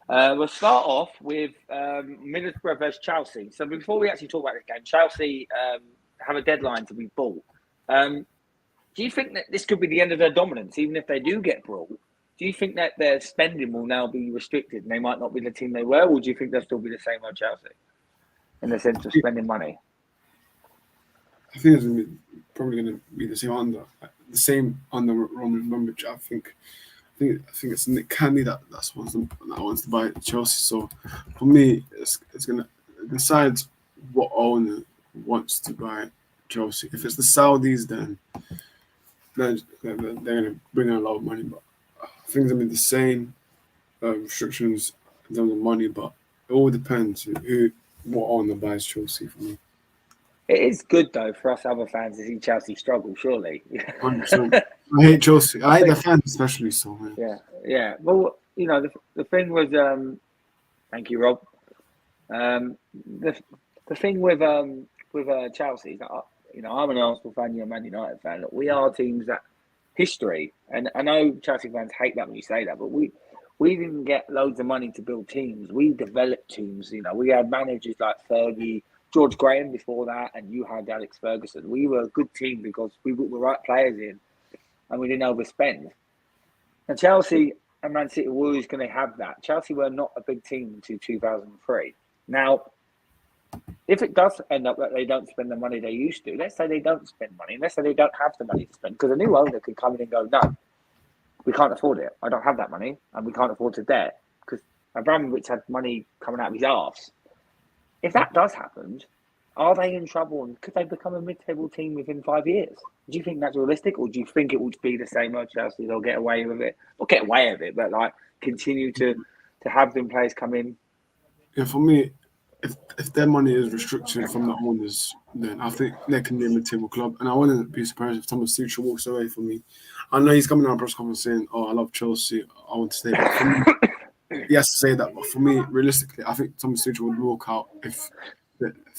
we'll start off with Middlesbrough versus Chelsea. So, before we actually talk about this game, Chelsea have a deadline to be bought. Do you think that this could be the end of their dominance, even if they do get brought? Do you think that their spending will now be restricted and they might not be the team they were, or do you think they'll still be the same old Chelsea in the sense of spending money? I think it's probably going to be the same under Roman Abramovich. I think it's Nick Candy that wants to buy Chelsea. So for me, it's going to decide what owner wants to buy Chelsea. If it's the Saudis, then they're going to bring in a lot of money. But I think it's going to be the same restrictions in terms of money. But it all depends what owner buys Chelsea for me. It is good, though, for us other fans to see Chelsea struggle, surely. 100%. I hate Chelsea. I hate their fans especially. So yeah. Well, you know, the thing was, thank you, Rob. The thing with Chelsea is that, you know, I'm an Arsenal fan, you're a Man United fan. Look, we are teams that history, and I know Chelsea fans hate that when you say that, but we didn't get loads of money to build teams. We developed teams. You know, we had managers like Fergie, George Graham before that, and you had Alex Ferguson. We were a good team because we put the right players in and we didn't overspend. And Chelsea and Man City were always going to have that. Chelsea were not a big team until 2003. Now, if it does end up that they don't spend the money they used to, let's say they don't spend money, let's say they don't have the money to spend, because a new owner could come in and go, no, we can't afford it. I don't have that money and we can't afford to debt because Abramovich had money coming out of his arse. If that does happen, are they in trouble and could they become a mid-table team within 5 years? Do you think that's realistic, or do you think it would be the same old Chelsea? They'll get away with it, or get away with it, but like continue to have them players come in? Yeah, for me, if their money is restricted from the owners, then I think they can be a mid-table club, and I wouldn't be surprised if Thomas Tuchel walks away from me. I know he's coming on a press conference saying, "Oh, I love Chelsea. I want to stay." But for me, he has to say that, but for me, realistically, I think Thomas Tuchel would walk out if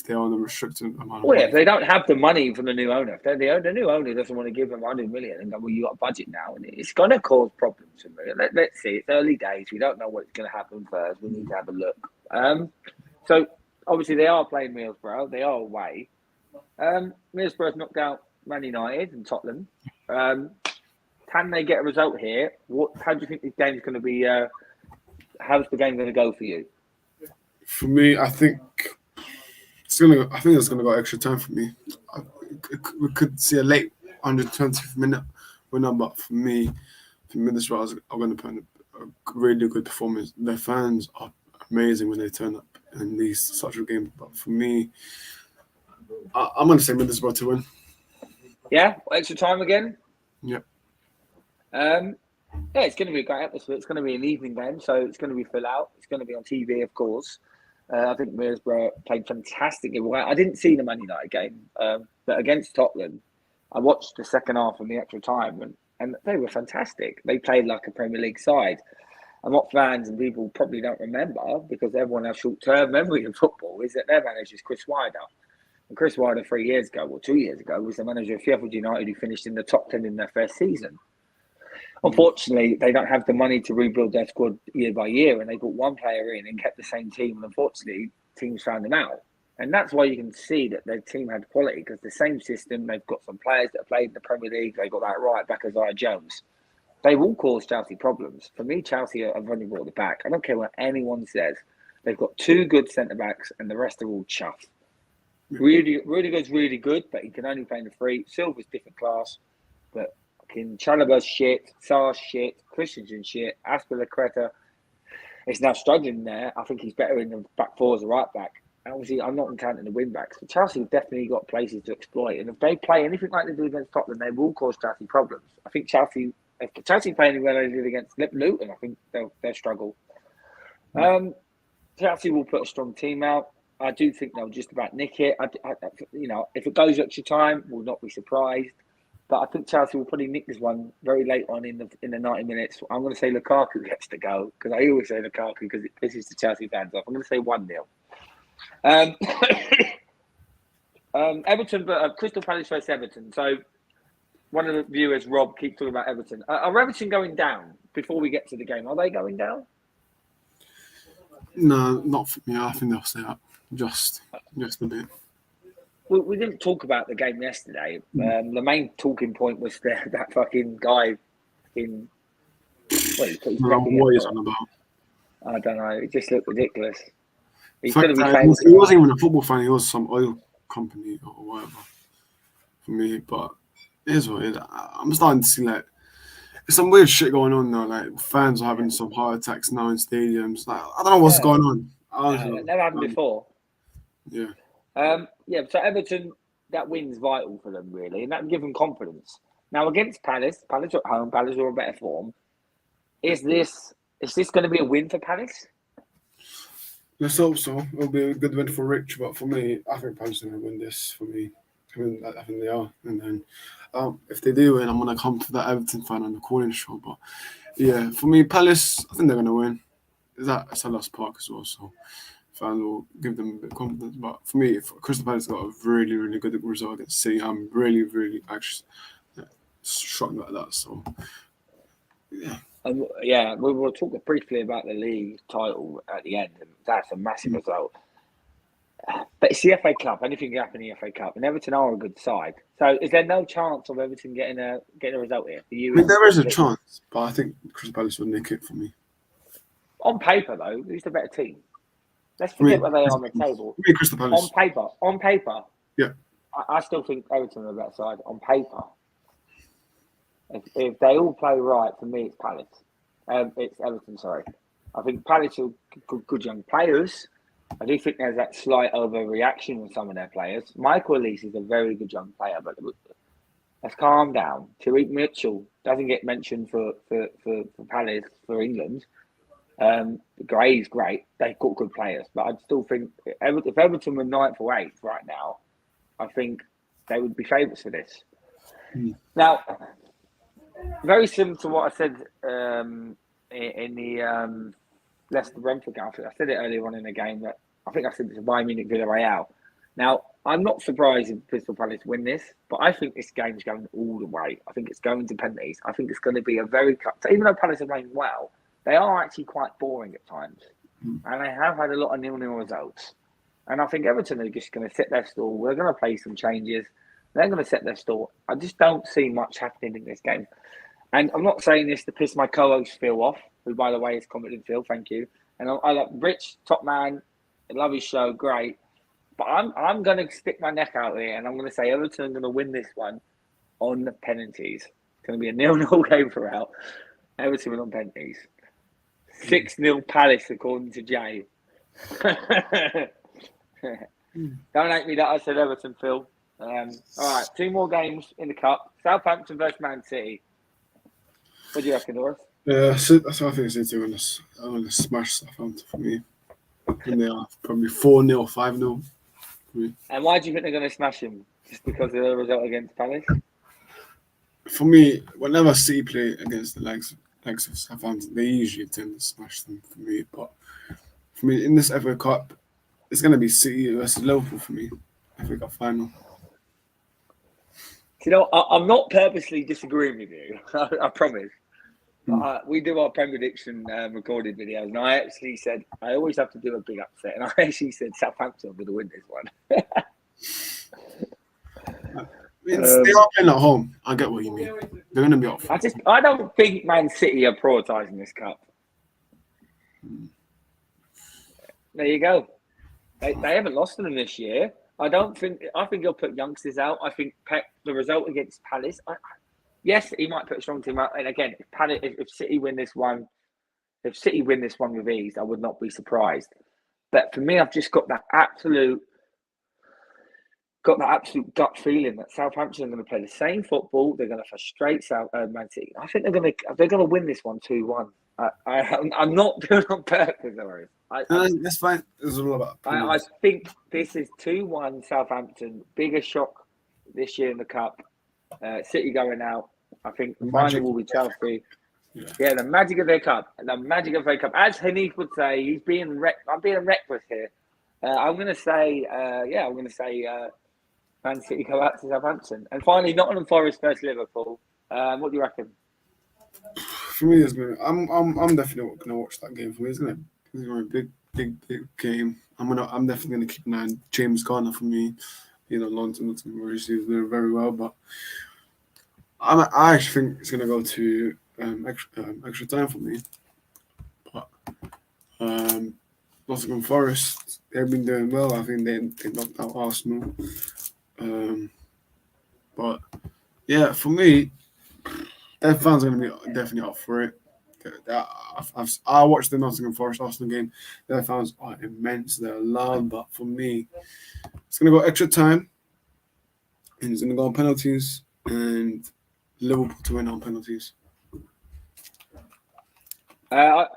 they're on a restricted amount of money. If they don't have the money from the new owner, if the new owner doesn't want to give them 100 million and go, well, you got a budget now, and it's going to cause problems. Let's see. It's early days. We don't know what's going to happen first. We need to have a look. So, obviously, they are playing Middlesbrough. They are away. Middlesbrough's knocked out Man United and Tottenham. Can they get a result here? How do you think this game's going to be? How's the game going to go for you? For me, I think it's going to go extra time for me. We could see a late 120th minute winner, but for me, Middlesbrough are going to put in a really good performance. Their fans are amazing when they turn up in these such a game. But for me, I'm going to say Middlesbrough to win. Yeah, extra time again. Yep. Yeah, it's going to be a great atmosphere. It's going to be an evening game, so it's going to be full out. It's going to be on TV, of course. I think Middlesbrough played fantastically well. I didn't see the Man United game, but against Tottenham, I watched the second half and the extra time, and they were fantastic. They played like a Premier League side. And what fans and people probably don't remember, because everyone has short-term memory of football, is that their manager is Chris Wilder. And Chris Wilder 3 years ago, or 2 years ago, was the manager of Sheffield United, who finished in the top 10 in their first season. Unfortunately, they don't have the money to rebuild their squad year by year, and they got one player in and kept the same team. And unfortunately, teams found them out. And that's why you can see that their team had quality, because the same system, they've got some players that have played in the Premier League, they got that right back as Isaiah Jones. They will cause Chelsea problems. For me, Chelsea have only brought it back. I don't care what anyone says. They've got 2 good centre-backs, and the rest are all chuff. Rudiger's really good, but he can only play in the free. Silva's different class, but Chalobah's shit, Sarr's shit, Christensen's shit, Azpilicueta is now struggling there. I think he's better in the back four as a right back. And obviously, I'm not counting the wing backs. But Chelsea have definitely got places to exploit. And if they play anything like they do against Tottenham, they will cause Chelsea problems. I think if Chelsea play anywhere they did against Luton, I think they'll struggle. Chelsea will put a strong team out. I do think they'll just about nick it. If it goes extra time, we'll not be surprised. But I think Chelsea will probably nick this one very late on in the 90 minutes. I'm going to say Lukaku gets to go, because I always say Lukaku because it pisses the Chelsea fans off. I'm going to say 1-0. Everton, but Crystal Palace versus Everton. So one of the viewers, Rob, keeps talking about Everton. Are Everton going down before we get to the game? Are they going down? No, not for me. I think they'll stay up just a bit. We didn't talk about the game yesterday. The main talking point was that fucking guy in. What is on about? I don't know. It just looked ridiculous. He's going to be playing. He wasn't even a football fan. He was some oil company or whatever. For me, but it is what it is. I'm starting to see there's some weird shit going on now. Like fans are having some heart attacks now in stadiums. Like I don't know what's going on. It never happened before. Yeah. So Everton, that win's vital for them, really, and that will give them confidence. Now, against Palace are at home, Palace are in better form. Is this going to be a win for Palace? Let's hope so. It'll be a good win for Rich, but for me, I think Palace are going to win this. For me, I think they are. And then if they do win, I'm going to come to that Everton fan on the calling show. But yeah, for me, Palace, I think they're going to win. That's Selhurst Park as well, so fans will give them a bit of confidence. But for me, if Crystal Palace got a really, really good result against City, I'm really, really actually shocked about that. So, yeah. We will talk briefly about the league title at the end, and that's a massive result. But it's the FA Cup. Anything can happen in the FA Cup, and Everton are a good side. So, is there no chance of Everton getting a result here? There is a chance, but I think Crystal Palace will nick it for me. On paper, though, who's the better team? Let's forget where they are on the table. Crystal Palace. On paper. Yeah. I still think Everton are the better side. On paper. If they all play right, for me, it's Palace. It's Everton, sorry. I think Palace are good young players. I do think there's that slight overreaction with some of their players. Michael Elise is a very good young player, but let's calm down. Tariq Mitchell doesn't get mentioned for Palace, for England. Gray's great. They've got good players, but I still think if Everton were 9th or 8th right now, I think they would be favourites for this. Now, very similar to what I said in the Leicester Brentford game. I said it earlier on in the game that I think I said it's Bayern Munich Villarreal. Now, I'm not surprised if Crystal Palace win this, but I think this game's going all the way. I think it's going to penalties. I think it's going to be a very even though Palace are playing well, they are actually quite boring at times. And they have had a lot of 0-0 results. And I think Everton are just going to set their stall. We're going to play some changes. They're going to set their stall. I just don't see much happening in this game. And I'm not saying this to piss my co-host Phil off, who, by the way, is commented Phil. Thank you. And I like Rich, top man. I love his show. Great. But I'm going to stick my neck out here and I'm going to say Everton are going to win this one on the penalties. It's going to be a 0-0 game throughout. Everton win on penalties. 6-0 Palace, according to Jay. Don't hate me that I said Everton, Phil. All right, 2 more games in the Cup. Southampton versus Man City. What do you reckon, Doris? Yeah, so I think City are going to smash Southampton for me. And they are probably 4-0, 5-0. And why do you think they're going to smash him? Just because of the result against Palace? For me, whenever City play against the likes of Southampton, they usually tend to smash them for me. But for me, in this FA Cup, it's going to be City versus Liverpool for me. FA Cup final. You know, I'm not purposely disagreeing with you. I promise. We do our prediction recorded videos, and I actually said I always have to do a big upset, and I actually said Southampton will win this one. They are playing at home. I get what you mean. They're going to be off. I don't think Man City are prioritising this cup. There you go. They haven't lost to them this year. I think he'll put youngsters out. I think the result against Palace. Yes, he might put a strong team out. And again, if City win this one with ease, I would not be surprised. But for me, I've just got that absolute gut feeling that Southampton are going to play the same football. They're going to frustrate Man City. I think they're going to win this one 2-1. I'm not doing it on purpose, Maurice. That's fine. It's all about. I think this is 2-1 Southampton. Biggest shock this year in the cup. City going out. I think the final will be Chelsea. Yeah, the magic of their cup. The magic of their cup. As Hanif would say, I'm being reckless here. I'm going to say, Man City go out to Southampton. And finally, Nottingham Forest versus Liverpool. What do you reckon? For me, I'm definitely going to watch that game. For me, it's going to be a big game. I'm definitely going to keep an eye on James Garner for me. London receives doing very well, but I actually think it's going to go to extra time for me. But Nottingham Forest, they've been doing well. I think they knocked out Arsenal. But yeah, for me, their fans are going to be definitely up for it. I watched the Nottingham Forest Arsenal game. Their fans are immense. They're loud, but for me, it's going to go extra time, and it's going to go on penalties, and Liverpool to win on penalties. I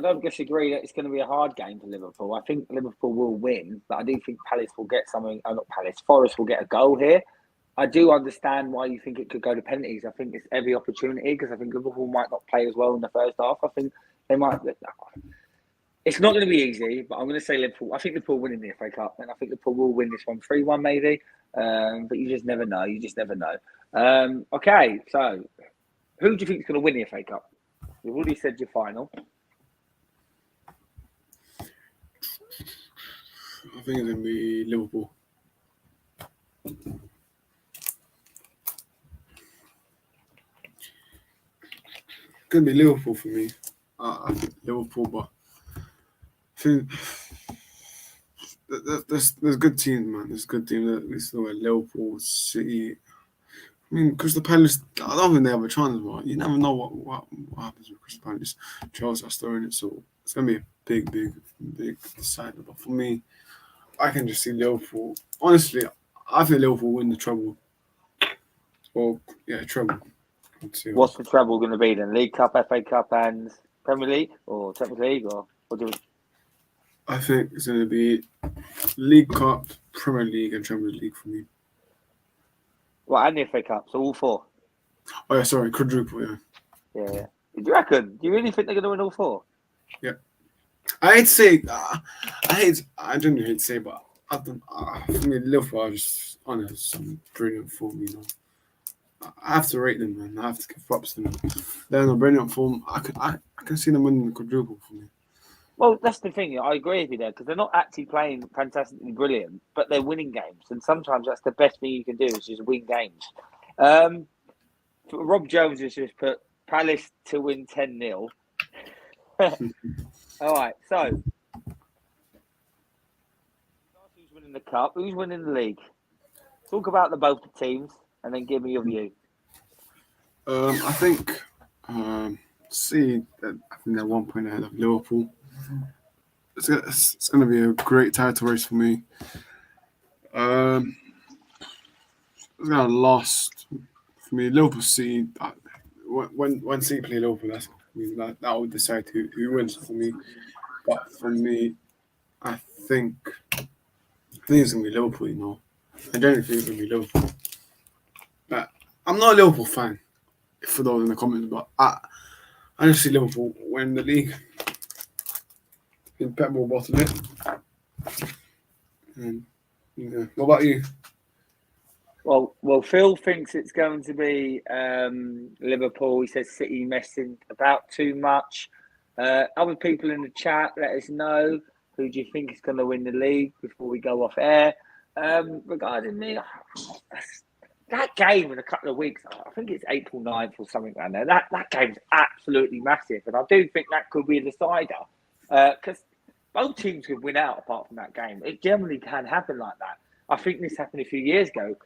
don't disagree that it's going to be a hard game for Liverpool. I think Liverpool will win, but I do think Palace will get something. Not Palace, Forest will get a goal here. I do understand why you think it could go to penalties. I think it's every opportunity because I think Liverpool might not play as well in the first half. I think they might. It's not going to be easy, but I'm going to say Liverpool. I think Liverpool will win in the FA Cup, and I think Liverpool will win this one 3-1 maybe. But you just never know. Okay, so who do you think is going to win the FA Cup? You've already said your final. I think it's going to be Liverpool. Going to be Liverpool for me. I think Liverpool, but I think there's good teams, man. There's good teams. There's Liverpool, City. I mean, Crystal Palace, I don't think they have a chance, but you never know what happens with Crystal Palace. Chelsea are still in it, so it's going to be a big decider. But for me, I can just see Liverpool. Honestly, I think Liverpool win the treble. Treble. What's the treble going to be then? League Cup, FA Cup, and Premier League, or Champions League, or what do we? I think it's going to be League Cup, Premier League, and Champions League for me. Well, and the FA Cup, so all four. Oh yeah, sorry, quadruple. Yeah. Do you reckon? Do you really think they're going to win all four? Yeah. I hate to say, I genuinely hate to say, but for me, Liverpool are just on some brilliant form, I have to rate them, man. I have to give props to them. They're in a brilliant form. I can see them winning the quadruple for me. Well, that's the thing. I agree with you there because they're not actually playing fantastically brilliant, but they're winning games. And sometimes that's the best thing you can do is just win games. Rob Jones has just put Palace to win 10-0. All right, so who's winning the cup? Who's winning the league? Talk about both the teams and then give me your view. I think see that I think they're 1 point ahead of Liverpool. It's going to be a great title race for me. It's going to last for me. Liverpool City. When City play Liverpool, that will decide who wins for me. But for me, I think it's gonna be Liverpool. You know, I generally think it's gonna be Liverpool. But I'm not a Liverpool fan, for those in the comments, but I just see Liverpool win the league. In Pep will bottle it. And yeah. What about you? Well, Phil thinks it's going to be Liverpool. He says City messing about too much. Other people in the chat, let us know who do you think is going to win the league before we go off air. Regarding me, that game in a couple of weeks, I think it's April 9th or something like that. That game's absolutely massive, and I do think that could be a decider because both teams could win out apart from that game. It generally can happen like that. I think this happened a few years ago.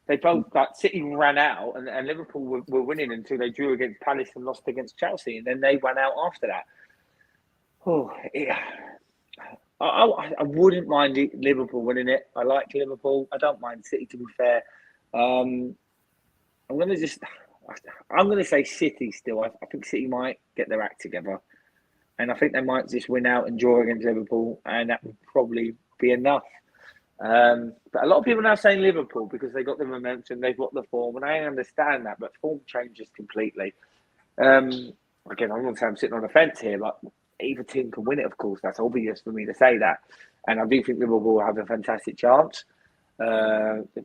They both, City ran out and Liverpool were winning until they drew against Palace and lost against Chelsea, and then they went out after that. Oh, yeah. I wouldn't mind Liverpool winning it. I like Liverpool. I don't mind City, to be fair. I'm going to say City still. I think City might get their act together. And I think they might just win out and draw against Liverpool, and that would probably be enough. But a lot of people now saying Liverpool because they got the momentum, they've got the form, and I understand that, but form changes completely. Again, I'm not saying I'm sitting on the fence here, but either team can win it, of course. That's obvious for me to say that. And I do think Liverpool will have a fantastic chance.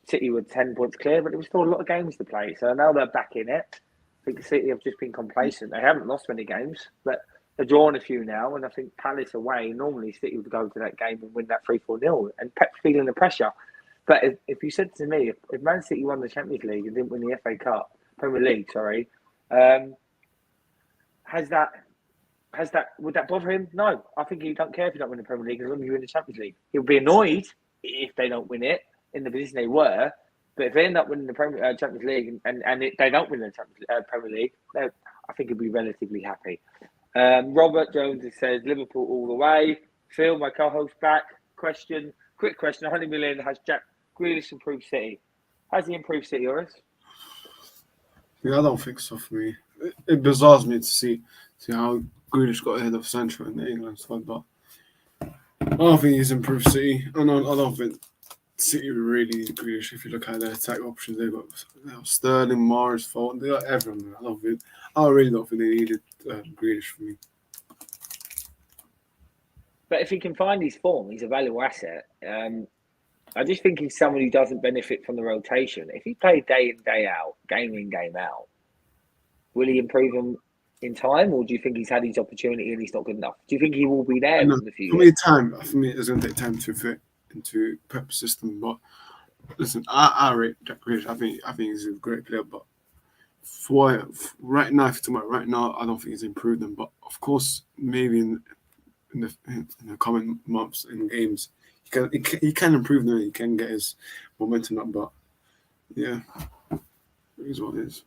City were 10 points clear, but there was still a lot of games to play. So now they're back in it. I think City have just been complacent. They haven't lost many games, but they're drawing a few now. And I think Palace away, normally City would go to that game and win that 3-4-0. And Pep's feeling the pressure. But if you said to me, if Man City won the Champions League and didn't win the FA Cup, Premier League, sorry, would that bother him? No, I think he don't care if you don't win the Premier League as long as you win the Champions League. He'll be annoyed if they don't win it in the position they were, but if they end up winning the Champions League and they don't win the Premier League, I think he'll be relatively happy. Robert Jones says Liverpool all the way. Phil, my co-host, back. Quick question: 100 million, has Jack Grealish improved City? Has he improved City, Oris? Yeah, I don't think so for me. It bizarres me to see how Grealish got ahead of Sancho in the England squad, but I don't think he's improved City. I don't think City really need Grealish. If you look at their attack options, they've got Sterling, Mars, Foden. They got everyone. I really don't think they needed Grealish for me. But if he can find his form, he's a valuable asset. I just think he's someone who doesn't benefit from the rotation. If he played day in, day out, game in, game out, will he improve him in time, or do you think he's had his opportunity and he's not good enough? Do you think he will be there in the future? For me, it's going to take time to fit into Pep's system. But listen, I rate Jack Grealish. I think he's a great player, but right now, if you're talking about right now, I don't think he's improved them. But of course, maybe in the coming months in games, he can improve them. He can get his momentum up. But yeah, it is what it is.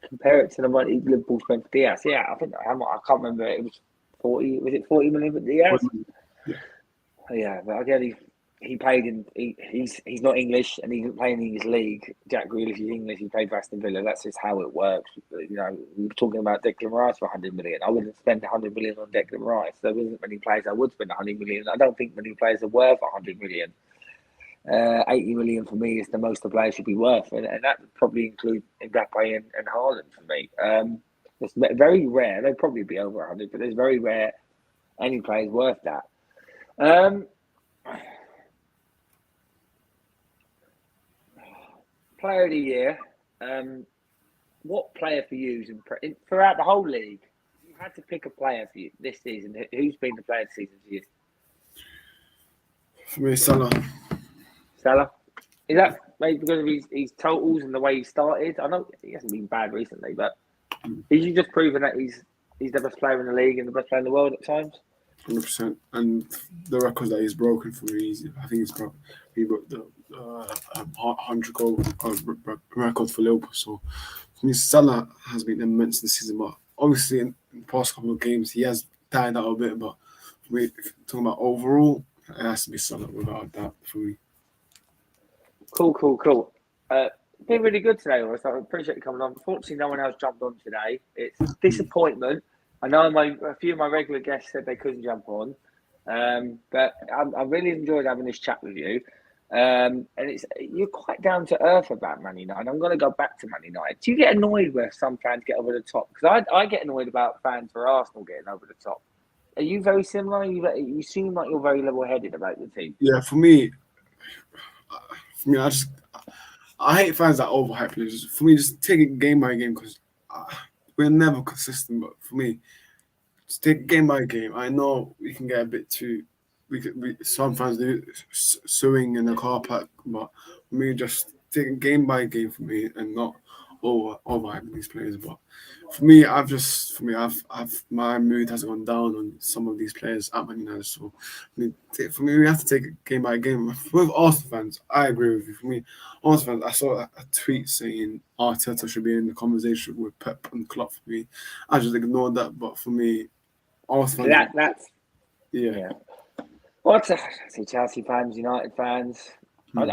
Compare it to the money Liverpool spent for Diaz. Yeah, I can't remember. It was 40. Was it 40 million for Diaz? Yeah, but again, he played in. He's not English and he didn't play in the English league. Jack Grealish is English. He played for Aston Villa. That's just how it works. You know, we were talking about Declan Rice for 100 million. I wouldn't spend 100 million on Declan Rice. There wasn't many players I would spend 100 million. I don't think many players are worth 100 million. 80 million for me is the most the player should be worth, and that would probably include Mbappe and Haaland for me. It's very rare. They'd probably be over 100, but it's very rare any players worth that. Player of the year. What player for you is throughout the whole league? You had to pick a player for you this season. Who's been the player of the season for you? For me, Salah. Salah? Is that maybe because of his totals and the way he started? I know he hasn't been bad recently, but is he just proven that he's the best player in the league and the best player in the world at times? 100%. And the records that he's broken for me, I think he broke the 100-goal record for Liverpool. So for me, Salah has been immense this season. But obviously, in the past couple of games, he has died out a bit. But for me, talking about overall, it has to be Salah without a doubt for me. Cool. Been really good today, Oris. I appreciate you coming on. Unfortunately, no one else jumped on today. It's disappointment. I know a few of my regular guests said they couldn't jump on. But I really enjoyed having this chat with you. And you're quite down to earth about Man United. I'm going to go back to Man United. Do you get annoyed where some fans get over the top? Because I get annoyed about fans for Arsenal getting over the top. Are you very similar? You seem like you're very level-headed about your team. Yeah, for me, I hate fans that overhype players. For me, just take it game by game because we're never consistent. But for me, just take it game by game. I know we can get a bit too. Some fans do suing in the car park, but for me, just take it game by game for me and not overhyping these players. But for me, my mood has gone down on some of these players at Man United. So for me, we have to take it game by game. With Arsenal fans, I agree with you. For me, Arsenal fans, I saw a tweet saying Arteta should be in the conversation with Pep and Klopp. For me, I just ignored that. But for me, Arsenal fans, yeah. Well, I see Chelsea fans, United fans. I think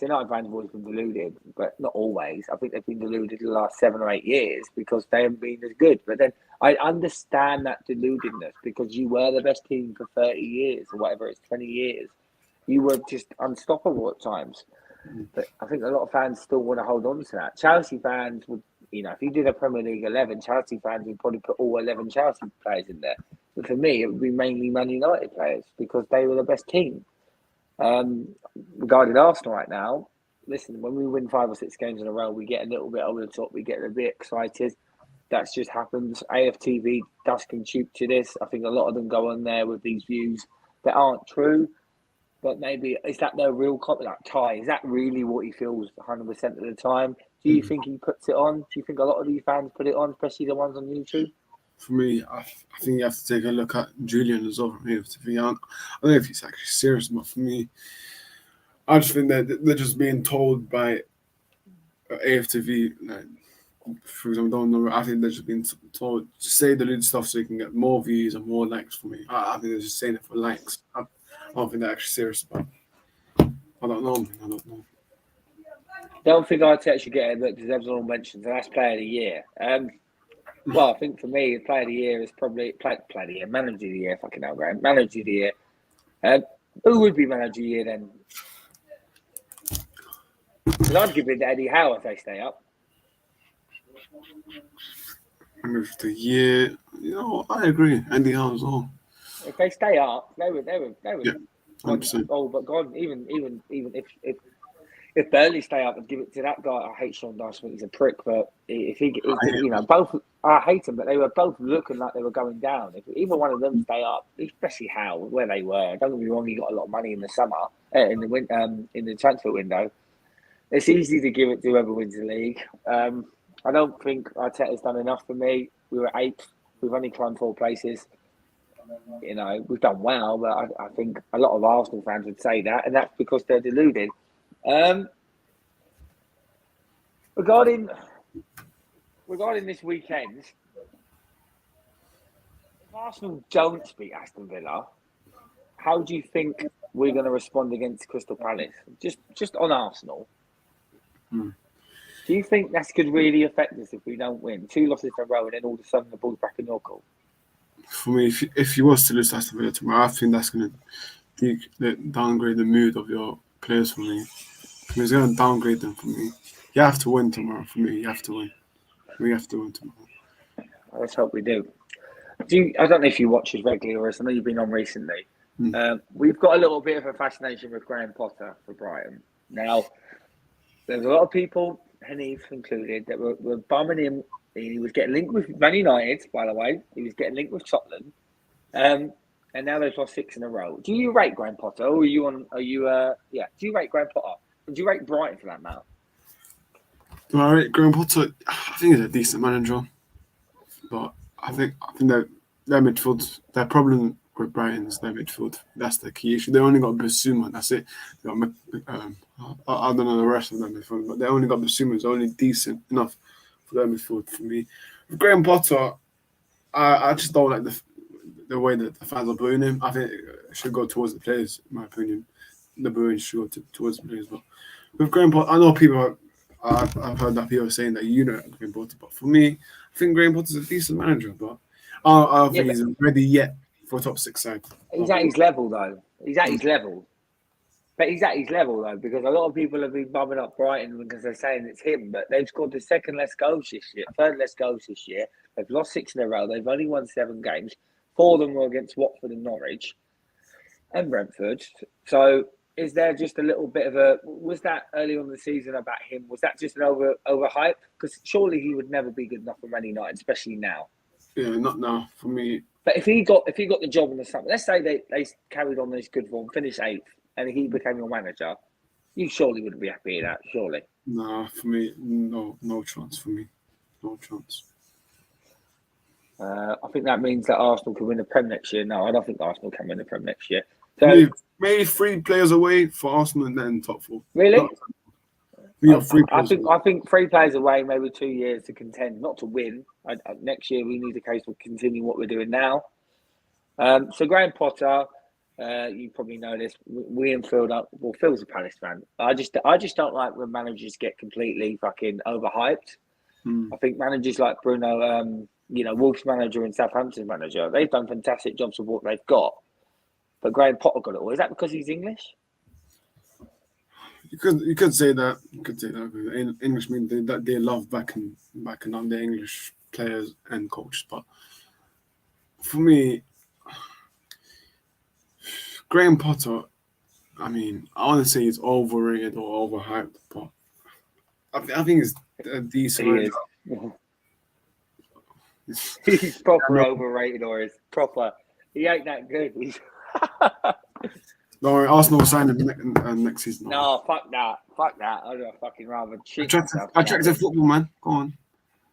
United fans have always been deluded, but not always. I think they've been deluded the last 7 or 8 years because they haven't been as good. But then I understand that deludedness because you were the best team for 30 years or whatever, it's 20 years. You were just unstoppable at times. But I think a lot of fans still want to hold on to that. Chelsea fans would, if you did a Premier League 11, Chelsea fans would probably put all 11 Chelsea players in there. But for me, it would be mainly Man United players because they were the best team. Regarding Arsenal right now, listen, when we win 5 or 6 games in a row, we get a little bit over the top. We get a bit excited. That's just happens. AFTV does contribute to this. I think a lot of them go on there with these views that aren't true. But maybe, is that their real like Ty? Is that really what he feels 100% of the time? Do you think he puts it on? Do you think a lot of these fans put it on, especially the ones on YouTube? For me, I think you have to take a look at Julian as well. I don't know if he's actually serious, but for me, I just think that they're just being told by AFTV, like, for example, I think they're just being told to say the little stuff so you can get more views and more likes for me. I think they're just saying it for likes. I don't think they're actually serious about it. I don't know. Don't think Arteta should get it, but deserves all mentions, and that's Player of the Year. Well, I think for me, Player of the Year is probably Player of the Year, Manager of the Year, fucking hell, Graham. Manager of the Year. Who would be Manager of the Year then? Because I'd give it to Eddie Howe if they stay up. Manager of the Year, I agree. Eddie Howe as well. If they stay up, they would. Yeah, 100%. Oh, but God, even if Burnley stay up and give it to that guy, I hate Sean Dyche. I think he's a prick. But if he, both, I hate them. But they were both looking like they were going down. If either one of them stay up, especially Howe, where they were. Don't get me wrong, he got a lot of money in the summer, in the transfer window. It's easy to give it to whoever wins the league. I don't think Arteta's done enough for me. We were 8th. We've only climbed 4 places. We've done well, but I think a lot of Arsenal fans would say that, and that's because they're deluded. Regarding this weekend, if Arsenal don't beat Aston Villa, how do you think we're going to respond against Crystal Palace? Just on Arsenal. Do you think that could really affect us if we don't win? 2 losses in a row and then all of a sudden the ball's back in your court? For me, if you was to lose Aston Villa tomorrow, I think that's going to downgrade the mood of your players for me. It's going to downgrade them for me. You have to win tomorrow for me. You have to win. We have to win tomorrow. Let's hope we do. I don't know if you watch us regularly, or I know you've been on recently. We've got a little bit of a fascination with Graham Potter for Brighton. Now, there's a lot of people, Hennife included, that were bumming him. He was getting linked with Man United, by the way. He was getting linked with Tottenham. And now they've lost 6 in a row. Do you rate Graham Potter? Or do you rate Graham Potter? And do you rate Brighton for that matter? Do I rate Graham Potter? I think he's a decent manager. But I think their midfield, their problem with Brighton is their midfield. That's the key issue. They only got Bissouma, that's it. They got, I don't know the rest of their midfield, but they only got Bissouma. It's only decent enough for their midfield for me. With Graham Potter, I just don't like the way that the fans are booing him. I think it should go towards the players, in my opinion. The booing should go towards the players. But with Graham Potter, I know I've heard that people are saying that you don't like Graham Potter, but for me, I think Graham Potter's a decent manager, but I don't think he's ready yet for a top 6 side. He's at his level though. He's at his level. But he's at his level though, because a lot of people have been bumming up Brighton because they're saying it's him. But they've scored the second less goals this year, third less goals this year. They've lost 6 in a row. They've only won 7 games. 4 of them were against Watford and Norwich and Brentford. So is there just a little bit of a... Was that early on in the season about him? Was that just an overhype? Because surely he would never be good enough for Man United, especially now. Yeah, not now for me. But if he got the job in the summer, let's say they carried on this good form, finished 8th, and he became your manager, you surely wouldn't be happy with that, surely. Nah, for me, no chance for me. No chance. I think that means that Arsenal can win the Prem next year. No, I don't think Arsenal can win the Prem next year. So maybe 3 players away for Arsenal and then top 4. Really? I think 3 players away, maybe 2 years to contend, not to win. Next year we need a case of continuing what we're doing now. So Graham Potter, you probably know this. We in Phil's a Palace fan. I just don't like when managers get completely fucking overhyped. I think managers like Bruno, Wolves manager and Southampton manager, they've done fantastic jobs with what they've got. But Graham Potter got it all. Is that because he's English? You could say that. You could say that. English mean they love backing on the English players and coaches. But for me, Graham Potter, I mean, I want to say he's overrated or overhyped, but I think he's a decent. He's proper overrated, or is proper. He ain't that good. Don't worry, Arsenal will sign him next season. No, fuck that. I'd fucking rather cheat. Attractive football, man. Go on.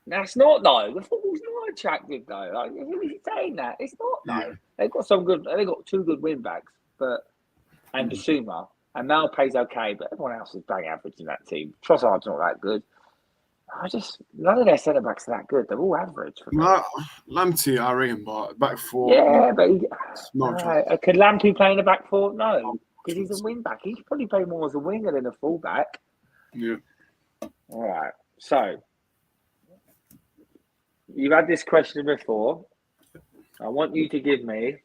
That's not though. The football's not attractive though. Like, who's saying that? It's not though. Yeah. They've got 2 good win backs, and Basuma and Malpay's okay, but everyone else is bang average in that team. Trossard's not that good. None of their centre backs are that good. They're all average. Lamptey, I rate him, but back 4. Yeah, but could Lamptey play in the back 4? No, because he's a wing back. He should probably play more as a winger than a full back. Yeah. All right. So you've had this question before. I want you to give me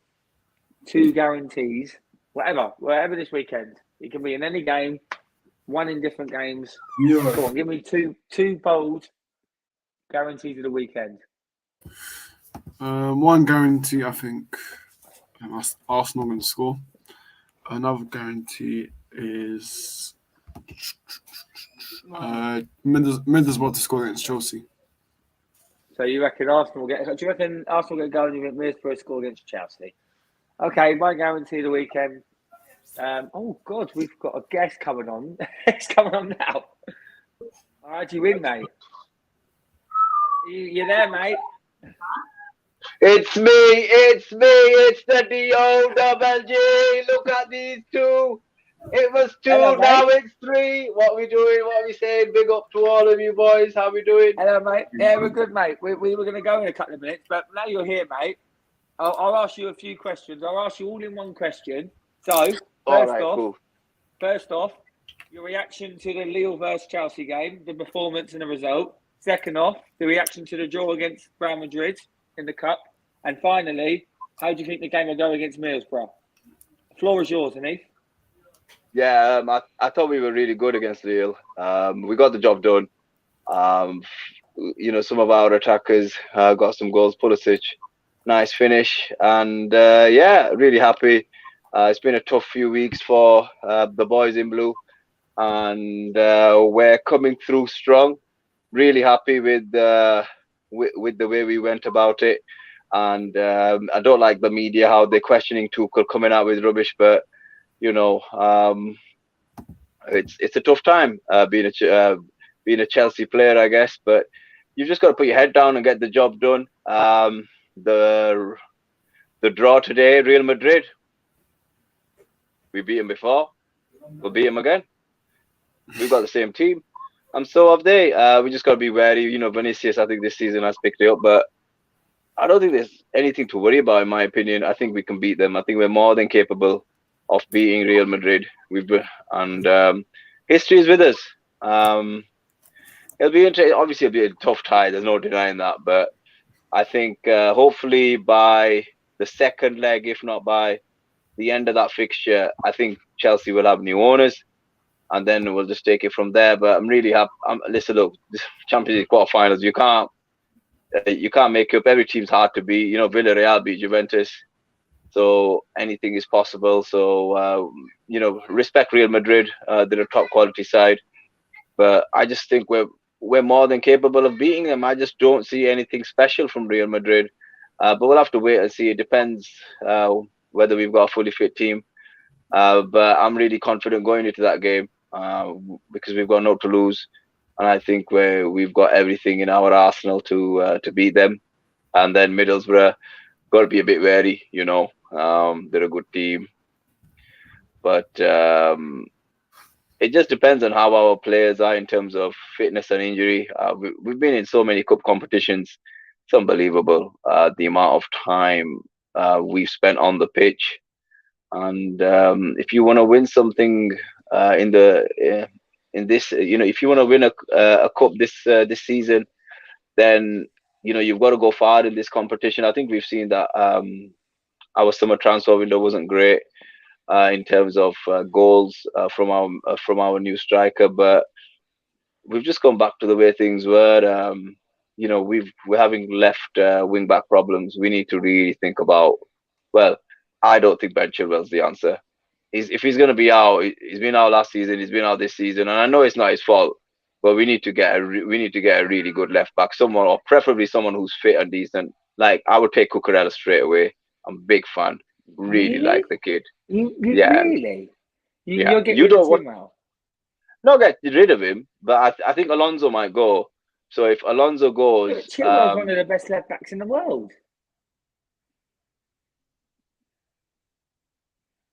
2 guarantees, whatever this weekend. It can be in any game. 1 in different games. Yeah. Go on, give me two bold guarantees of the weekend. 1 guarantee, I think Arsenal going to score. Another guarantee is Middlesbrough to score against Chelsea. So you reckon Arsenal get? Do you reckon Arsenal get a goal and you think Middlesbrough score against Chelsea? Okay, my guarantee of the weekend. Oh God, we've got a guest coming on. It's coming on now. All right, you win, mate. You there, mate? It's me. It's the D-O-double-G. Look at these 2. It was 2, hello, now it's 3. What we doing? What we saying? Big up to all of you boys. How we doing? Hello, mate. Yeah, we're good, mate. We were going to go in a couple of minutes, but now you're here, mate. I'll ask you a few questions. I'll ask you all in one question. So, first off, your reaction to the Lille versus Chelsea game, the performance and the result. Second off, the reaction to the draw against Real Madrid in the Cup. And finally, how do you think the game will go against Middlesbrough? The floor is yours, Anif. Yeah, I thought we were really good against Lille. We got the job done. Some of our attackers got some goals. Pulisic, nice finish. And really happy. It's been a tough few weeks for the boys in blue. And we're coming through strong. Really happy with the way we went about it. And I don't like the media, how they're questioning Tuchel, coming out with rubbish. But, it's a tough time being a Chelsea player, I guess. But you've just got to put your head down and get the job done. The draw today, Real Madrid. We beat them before. We'll beat them again. We've got the same team. And so have they. We just got to be wary. Vinicius, I think this season has picked it up. But I don't think there's anything to worry about, in my opinion. I think we can beat them. I think we're more than capable of beating Real Madrid. History is with us. It'll be interesting. Obviously, it'll be a tough tie. There's no denying that. But I think hopefully by the second leg, if not by the end of that fixture, I think Chelsea will have new owners, and then we'll just take it from there. But I'm really happy. Listen, look, Champions League quarterfinals, you can't make up. Every team's hard to beat. Villarreal beat Juventus, so anything is possible. So respect Real Madrid. They're a top quality side, but I just think we're more than capable of beating them. I just don't see anything special from Real Madrid. But we'll have to wait and see. It depends whether we've got a fully fit team. But I'm really confident going into that game because we've got no to lose, and I think we've got everything in our arsenal to beat them. And then Middlesbrough, got to be a bit wary. They're a good team, but it just depends on how our players are in terms of fitness and injury. We've been in so many cup competitions. It's unbelievable the amount of time we've spent on the pitch. And if you want to win something in this, if you want to win a cup this season, then you've got to go far in this competition. I think we've seen that our summer transfer window wasn't great in terms of goals from our new striker, but we've just gone back to the way things were. We're having left wing back problems. We need to really think about. Well, I don't think Ben Chilwell's the answer. If he's going to be out, he's been out last season. He's been out this season, and I know it's not his fault. But we need to get a really good left back, someone, or preferably someone who's fit and decent. Like, I would take Cucurella straight away. I'm a big fan. Really like the kid. Yeah. Really? You're getting rid of him now? Not get rid of him, but I think Alonso might go. So if Alonso goes, Chilwell's one of the best left backs in the world.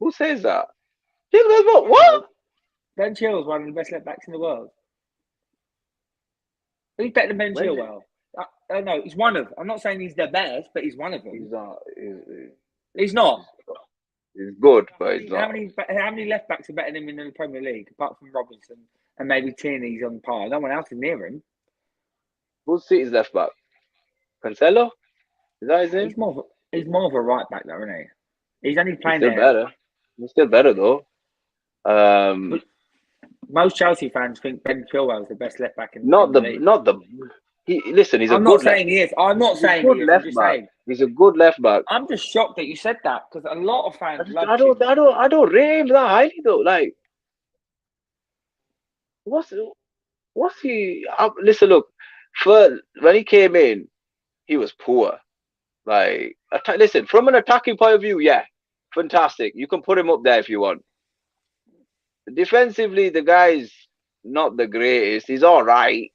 Who says that? Chilwell's what? Ben Chilwell's one of the best left backs in the world. He's better than Ben Chilwell. I know he's one of. I'm not saying he's the best, but he's one of them. He's not. He's not. He's good, but he's not. How many left backs are better than him in the Premier League, apart from Robinson and maybe Tierney's on par? No one else is near him. Who's City's left back? Cancelo? Is that his name? He's more of a right back, though, isn't he? He's only playing there. He's still better though. Most Chelsea fans think Ben Chilwell is the best left back in the league. Listen, he's a good. I'm not saying he is. I'm not saying he is. Left back. He's a good left back. I'm just shocked that you said that because a lot of fans. I don't rate him that highly though. Like, what's he? Listen, look. When he came in, he was poor. Like, listen, from an attacking point of view, yeah, fantastic. You can put him up there if you want. Defensively, the guy's not the greatest. He's all right.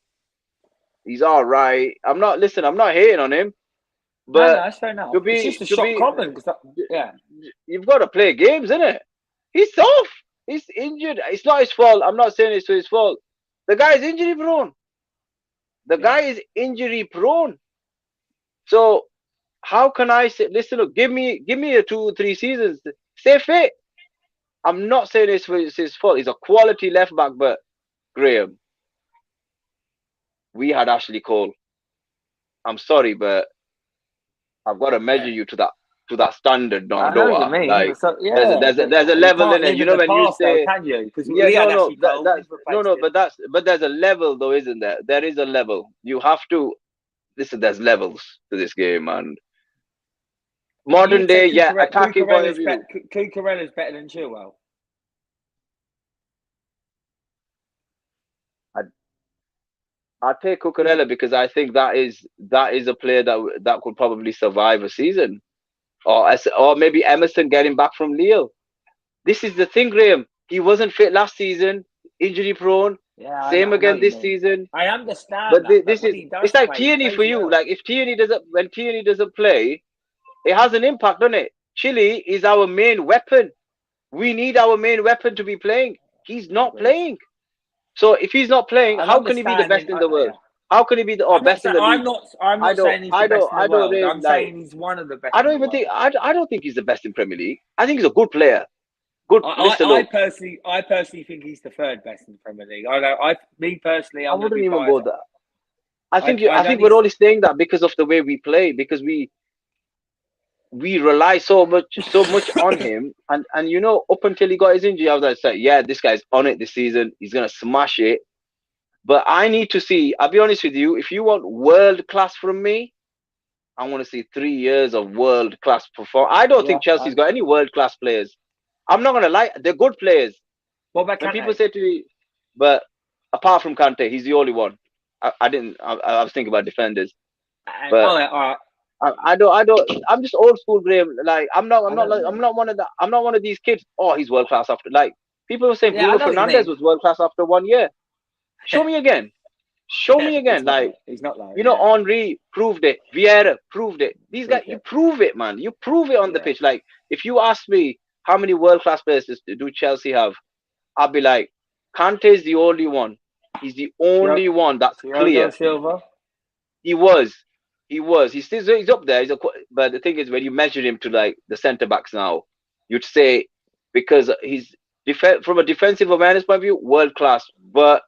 I'm not hating on him. But no, that's fair enough. It's just a shock comment. You've got to play games, innit? He's tough. He's injured. It's not his fault. I'm not saying it's his fault. The guy is injury prone. So how can I say, listen, look, give me a 2 or 3 seasons. Stay fit. I'm not saying it's his fault. He's a quality left back, but Graham, we had Ashley Cole. I'm sorry, but I've got to measure you to that standard. No, I know what you mean. Like, so, yeah, there's a level in it. You know when you say, can you? But there's a level though, isn't there? There is a level. You have to listen. There's levels to this game, and modern day, attacking point of view. Cucurella's better than Chilwell. I'd take Cucurella because I think that is a player that could probably survive a season, or maybe Emerson getting back from Lille. This is the thing, Graham. He wasn't fit last season, injury prone. Yeah, same again this season. I understand, but it's like Tierney for you. Like if Tierney doesn't play, it has an impact on it. Chile is our main weapon. We need our main weapon to be playing. He's not playing. So if he's not playing, how can he be the best in the world? How can he be the best in the league? I'm not saying he's the best in the world. I'm saying he's one of the best. I don't think he's the best in Premier League. I think he's a good player. I personally think he's the third best in the Premier League. I wouldn't even go there. I think we're only saying that because of the way we play. Because we rely so much on him, and you know, up until he got his injury, I was like, yeah, this guy's on it this season. He's gonna smash it. But I need to see. I'll be honest with you. If you want world class from me, I want to see 3 years of world class perform. I don't think Chelsea's got any world class players. I'm not gonna lie, they're good players. What about When Kante? people say to me, but apart from Kante, he's the only one. I was thinking about defenders. But all right. I don't. I'm just old school, Graham. Like I'm not one of these kids. Oh, he's world class after. Like people were saying, Bruno Fernandes was world class after 1 year. Show me again. Show me again. He's not like, you know, Henry proved it. Vieira proved it. These guys, you prove it, man. You prove it on the pitch. Like if you ask me how many world class players do Chelsea have, I'll be like, Kante is the only one. He's the only one that's clear. Silva. He was. He's up there. But the thing is, when you measure him to like the centre backs now, you'd say because he's from a defensive awareness point of view, world class. But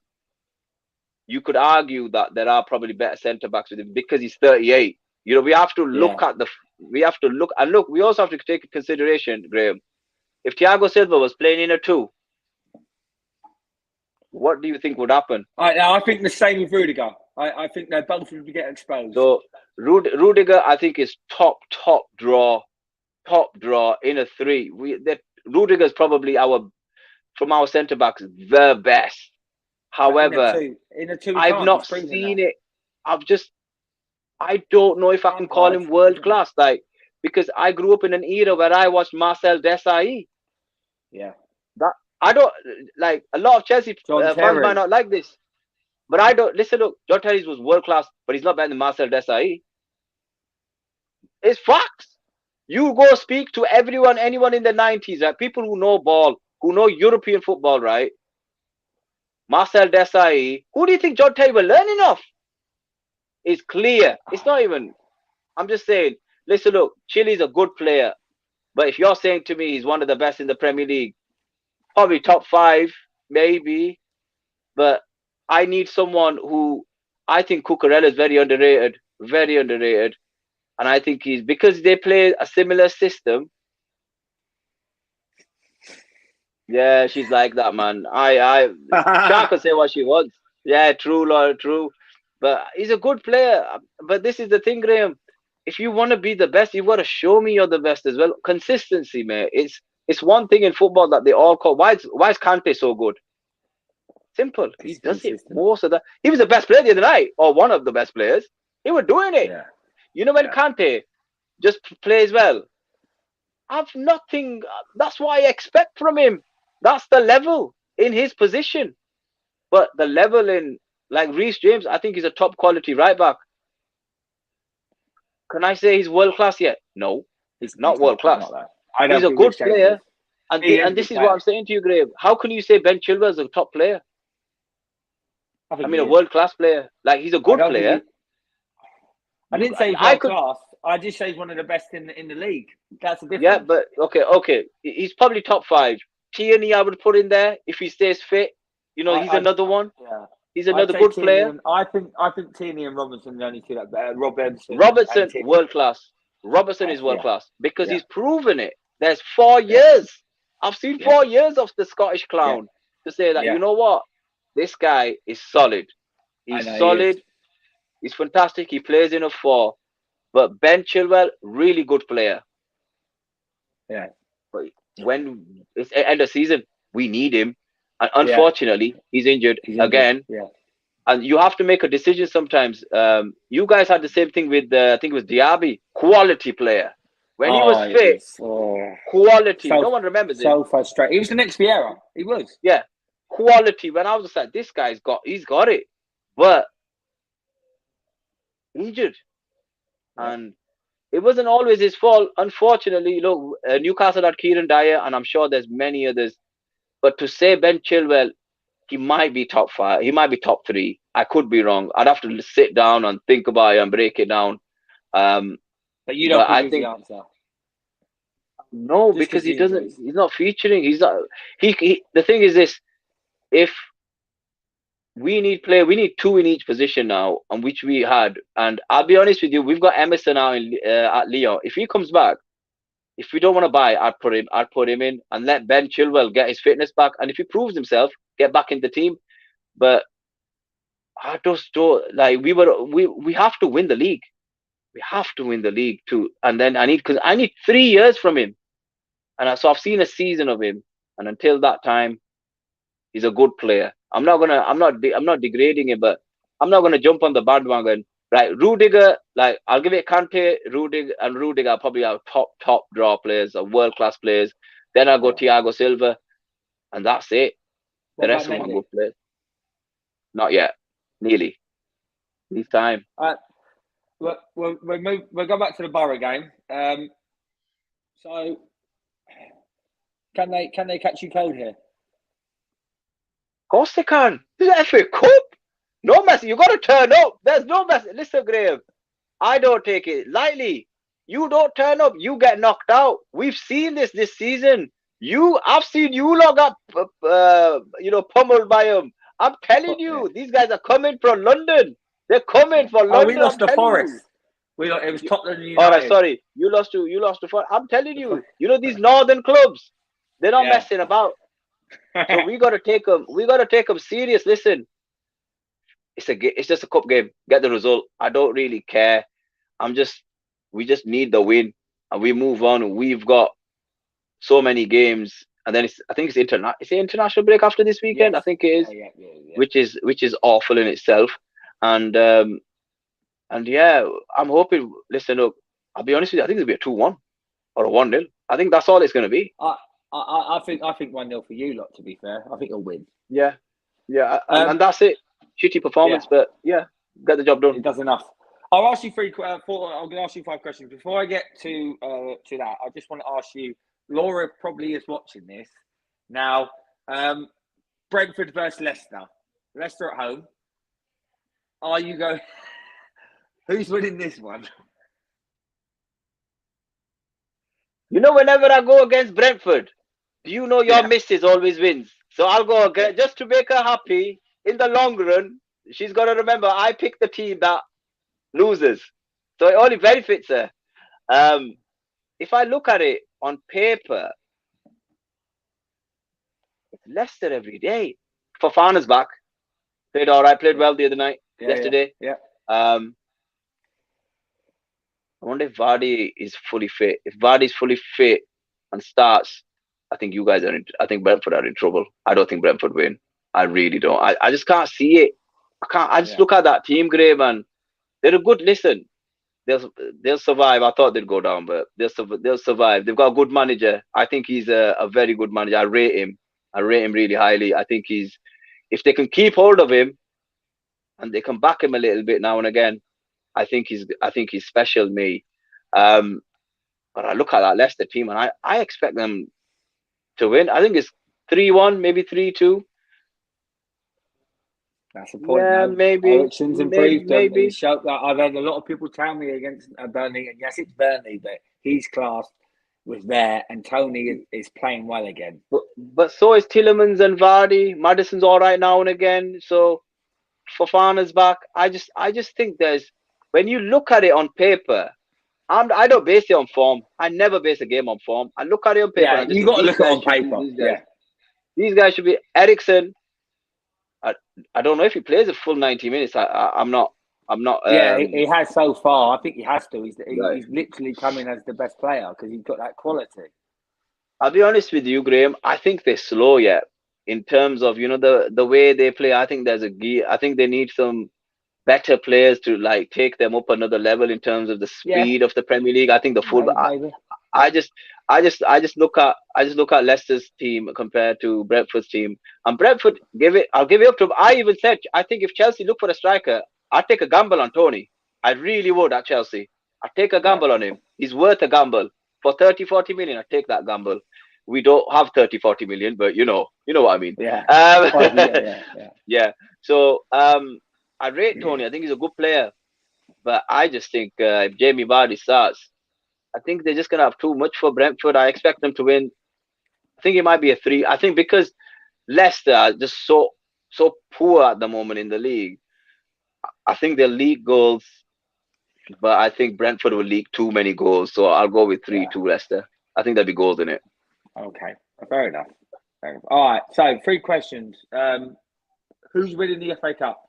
you could argue that there are probably better centre backs with him because he's 38. You know, we have to look at we also have to take into consideration, Graham. If Thiago Silva was playing in a 2, what do you think would happen? I think the same with Rudiger. I think they both would get exposed. So Rudiger, I think, is top draw in a 3. Rudiger is probably from our centre backs the best. However, in a 2 I've not seen it. I don't know if I can call him world class, like because I grew up in an era where I watched Marcel Desailly. Yeah, that I don't like. A lot of Chelsea fans might not like this. But I don't listen. Look, John Terry was world class, but he's not better than Marcel Desailly. It's facts. You go speak to anyone in the 90s, right? People who know ball, who know European football, right? Marcel Desailly. Who do you think John Terry was learning off? It's clear. It's not even. I'm just saying. Listen, look, Chile's a good player, but if you're saying to me he's one of the best in the Premier League, probably top 5, maybe, but. I need someone who I think Cucurella is very underrated, and I think because they play a similar system. Yeah, she's like that, man. Sha can say what she wants. Yeah, true, Laura, true. But he's a good player. But this is the thing, Graham. If you want to be the best, you've got to show me you're the best as well. Consistency, man. It's one thing in football that they all call. Why is Kante so good? Simple. He does it most of the. He was the best player the other night, or one of the best players. He was doing it. Yeah. You know when Kante just plays well. I've nothing. That's what I expect from him. That's the level in his position. But the level in like Reece James, I think he's a top quality right back. Can I say he's world class yet? No, he's not world class. He's a good player. And this is what I'm saying to you, Graham. How can you say Ben Chilwell is a top player? I mean, a world-class player. Like, he's a good player. I didn't say he's world-class. I just say he's one of the best in the league. That's a difference. Yeah, but, okay. He's probably top 5. Tierney, I would put in there if he stays fit. You know, he's another one. Yeah. He's another good player. I think Tierney and Robertson are the only two that better. Robertson, world-class. Robertson is world-class because he's proven it. There's 4 years. I've seen 4 years of the Scottish clown to say that, you know what? This guy is solid. He's solid. He's fantastic. He plays in a 4. But Ben Chilwell, really good player. Yeah. But when it's end of season, we need him. And unfortunately, he's injured again. Yeah. And you have to make a decision sometimes. You guys had the same thing with, I think it was Diaby. Quality player. When he was fit, quality. No one remembers it. So frustrating. He was the next Vieira. He was. Yeah. Quality. When I was just like, this guy's got it. But injured. And it wasn't always his fault. Unfortunately, look, Newcastle had Kieran Dyer, and I'm sure there's many others. But to say Ben Chilwell, he might be top 5. He might be top 3. I could be wrong. I'd have to sit down and think about it and break it down. But you don't think the answer. No, just because he doesn't. He's not featuring. He's not. He. The thing is this: if we need 2 in each position now, on which we had, and I'll be honest with you, we've got Emerson now at Lyon. If he comes back, if we don't want to buy, I'd put him in and let Ben Chilwell get his fitness back. And if he proves himself, get back in the team. But I just don't like we have to win the league. We have to win the league too. And then I need 3 years from him. And so I've seen a season of him. And until that time, he's a good player. I'm not degrading him, but I'm not gonna jump on the bandwagon. Right, Rudiger, like I'll give it Kante, Rudiger are probably our top draw players, world class players. Then I'll go Thiago Silva, and that's it. The rest of them are good players. Not yet. Nearly. Needs time. We'll go back to the Borough game. So can they catch you cold here? Of course they can. This is FA Cup. No mess. You got to turn up. There's no mess. Listen, Graham, I don't take it lightly. You don't turn up, you get knocked out. We've seen this season. I've seen you lot got pummeled by them. I'm telling you, these guys are coming from London. They're coming for London. We lost to Forest. It was Tottenham United. All right, sorry. You lost to Forest. I'm telling you, these northern clubs, they're not messing about. So we got to take them. We got to take them serious. Listen, it's just a cup game. Get the result. I don't really care. We just need the win, and we move on. We've got so many games, and then I think it's international break after this weekend. Yes. I think it is, yeah. which is awful in itself. And yeah, I'm hoping. Listen up. I'll be honest with you. I think it'll be a 2-1 or a 1-0. I think that's all it's going to be. I think 1-0 for you lot. To be fair, I think you'll win. Yeah, and that's it. Shitty performance, but yeah, get the job done. It does enough. I'll ask you I'm going to ask you 5 questions. Before I get to that, I just want to ask you. Laura probably is watching this now. Brentford versus Leicester. Leicester at home. Are you going? Who's winning this one? Whenever I go against Brentford, your missus always wins. So I'll go again just to make her happy. In the long run, she's got to remember I picked the team that loses. So it only benefits her. If I look at it on paper, it's Leicester every day. Fofana's back. Played all right. Played well the other night. Yesterday. Yeah. I wonder if Vardy is fully fit. If Vardy's fully fit and starts, I think Brentford are in trouble. I don't think Brentford win. I really don't. I just can't see it. I just look at that team, Graham, and they're a good. Listen, they'll survive. I thought they'd go down, but they'll survive. They've got a good manager. I think he's a very good manager. I rate him really highly. I think if they can keep hold of him and they can back him a little bit now and again, I think he's special, me. But I look at that Leicester team and I expect them to win. I think it's 3-1, maybe 3-2. That's the point. Yeah, maybe. Eriksen's improved. Maybe. I've had a lot of people tell me against Burnley, and yes, it's Burnley, but his class was there, and Tony is playing well again. But so is Tielemans and Vardy. Maddison's all right now and again. So Fofana's back. I just think when you look at it on paper, I don't base it on form. I never base a game on form. I look at it on paper. Yeah, you got to look at it on paper. These guys should be Eriksen. I don't know if he plays a full 90 minutes. I'm not. Yeah, he has so far. I think he has to. He's literally coming as the best player because he's got that quality. I'll be honest with you, Graham. I think they're slow yet in terms of the way they play. I think I think they need some better players to take them up another level in terms of the speed of the Premier League. I think the full. I just look at Leicester's team compared to Brentford's team, and Brentford I'll give it up to them. I even said I think if Chelsea look for a striker, I'd take a gamble on Tony. I really would at Chelsea. I'd take a gamble on him. He's worth a gamble for 30-40 million. I'd take that gamble. We don't have 30-40 million, but you know what I mean. Yeah. Yeah. So I rate Tony. I think he's a good player, but I just think if Jamie Vardy starts, I think they're just going to have too much for Brentford. I expect them to win. I think it might be a 3. I think because Leicester are just so poor at the moment in the league, I think they'll leak goals, but I think Brentford will leak too many goals. So I'll go with 3-2 Leicester. I think there'll be goals in it. Okay, fair enough. All right, so 3 questions. Who's winning the FA Cup?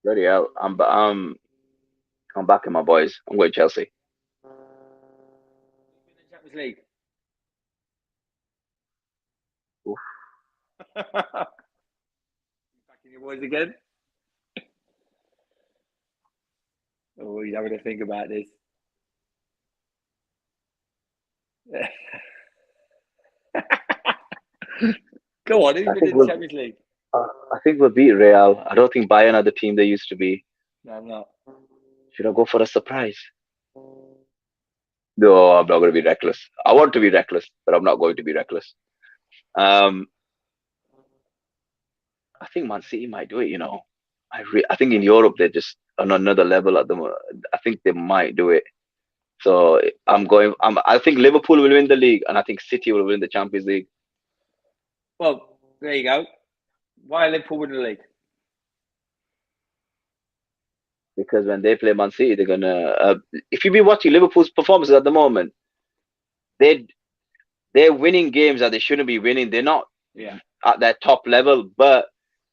Bloody hell, I'm backing my boys. I'm going Chelsea. Who's winning the Champions League? Oof. Backing your boys again? Oh, he's having to think about this. Go on, who's winning the Champions League? I think we'll beat Real. I don't think Bayern are the team they used to be. No, I'm not. Should I go for a surprise? No, I'm not going to be reckless. I want to be reckless, but I'm not going to be reckless. I think Man City might do it, you know. I think in Europe they're just on another level at the moment. I think they might do it. So I think Liverpool will win the league, and I think City will win the Champions League. Well, there you go. Why Liverpool win the league? Because when they play Man City, they're gonna. If you've been watching Liverpool's performances at the moment, they're winning games that they shouldn't be winning. They're not at their top level, but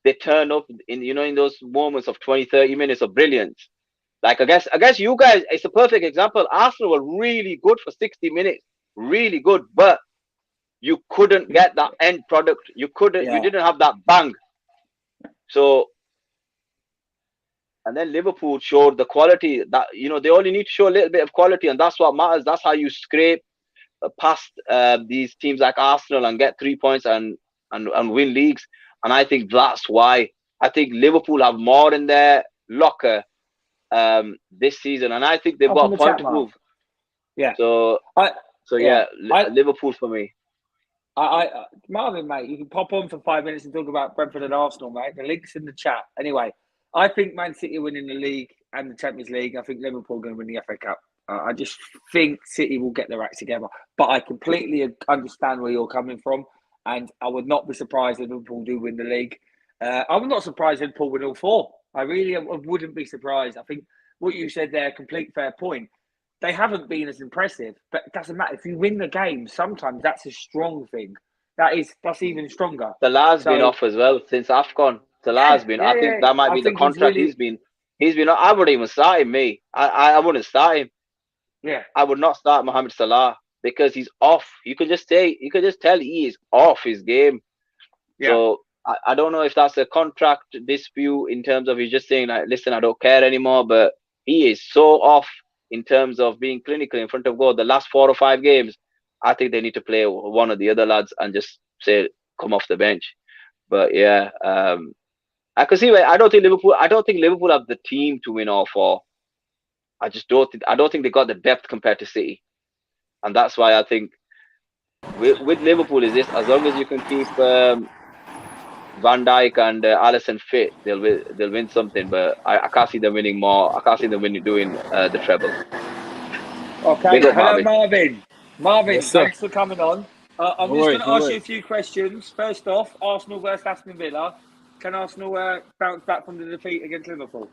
they turn up in those moments of 20, 30 minutes of brilliance. Like I guess you guys, it's a perfect example. Arsenal were really good for 60 minutes, really good, but you couldn't get that end product. You didn't have that bang. So, and then Liverpool showed the quality that they only need to show a little bit of quality, and that's what matters. That's how you scrape past these teams like Arsenal and get 3 points and win leagues. And I think that's why I think Liverpool have more in their locker this season, and I think they've got a point to prove. Yeah. So Liverpool for me. Marvin, mate, you can pop on for 5 minutes and talk about Brentford and Arsenal, mate. The link's in the chat. Anyway, I think Man City are winning the league and the Champions League. I think Liverpool are going to win the FA Cup. I just think City will get their act together. But I completely understand where you're coming from, and I would not be surprised if Liverpool do win the league. I'm not surprised if Liverpool win all 4. I really wouldn't be surprised. I think what you said there, complete fair point. They haven't been as impressive, but it doesn't matter. If you win the game, sometimes that's a strong thing. That's even stronger. Salah's been off as well since AFCON. Salah's been. I think that might be the contract he's been. I wouldn't even start him. I wouldn't start him. Yeah. I would not start Mohamed Salah because he's off. You could just tell he is off his game. Yeah. So I don't know if that's a contract dispute in terms of he's just saying like, listen, I don't care anymore. But he is so off in terms of being clinical in front of goal. The last 4 or 5 games, I think they need to play one of the other lads and just say come off the bench. But yeah, I can see why I don't think Liverpool have the team to win all 4. I don't think they got the depth compared to City, and that's why I think with Liverpool is this: as long as you can keep Van Dijk and Alisson fit, they'll win something. But I can't see them winning more. I can't see them doing the treble. Okay, hello Marvin. Marvin, yes, thanks for coming on. I'm just going to ask you a few questions. First off, Arsenal versus Aston Villa. Can Arsenal bounce back from the defeat against Liverpool?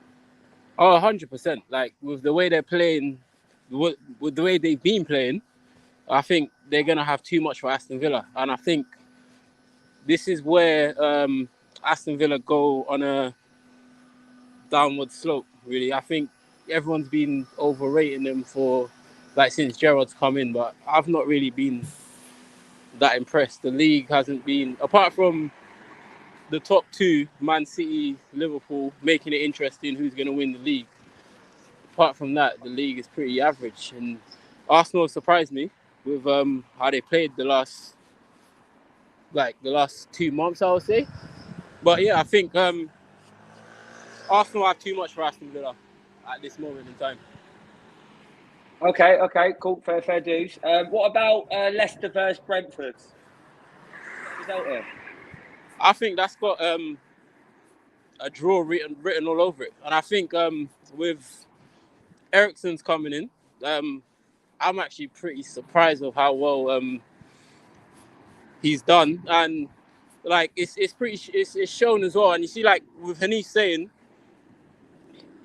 Oh, 100%. Like, with the way they're playing, with the way they've been playing, I think they're going to have too much for Aston Villa. And I think this is where Aston Villa go on a downward slope, really. I think everyone's been overrating them since Gerrard's come in, but I've not really been that impressed. The league hasn't been, apart from the top 2, Man City, Liverpool, making it interesting who's going to win the league. Apart from that, the league is pretty average. And Arsenal surprised me with how they played the last 2 months, I would say. But yeah, I think Arsenal have too much for Aston Villa at this moment in time. Okay, cool, fair dues. What about Leicester versus Brentford? Result here? I think that's got a draw written all over it. And I think with Eriksen's coming in, I'm actually pretty surprised of how well he's done. And like it's shown as well. And you see, like with Hanif saying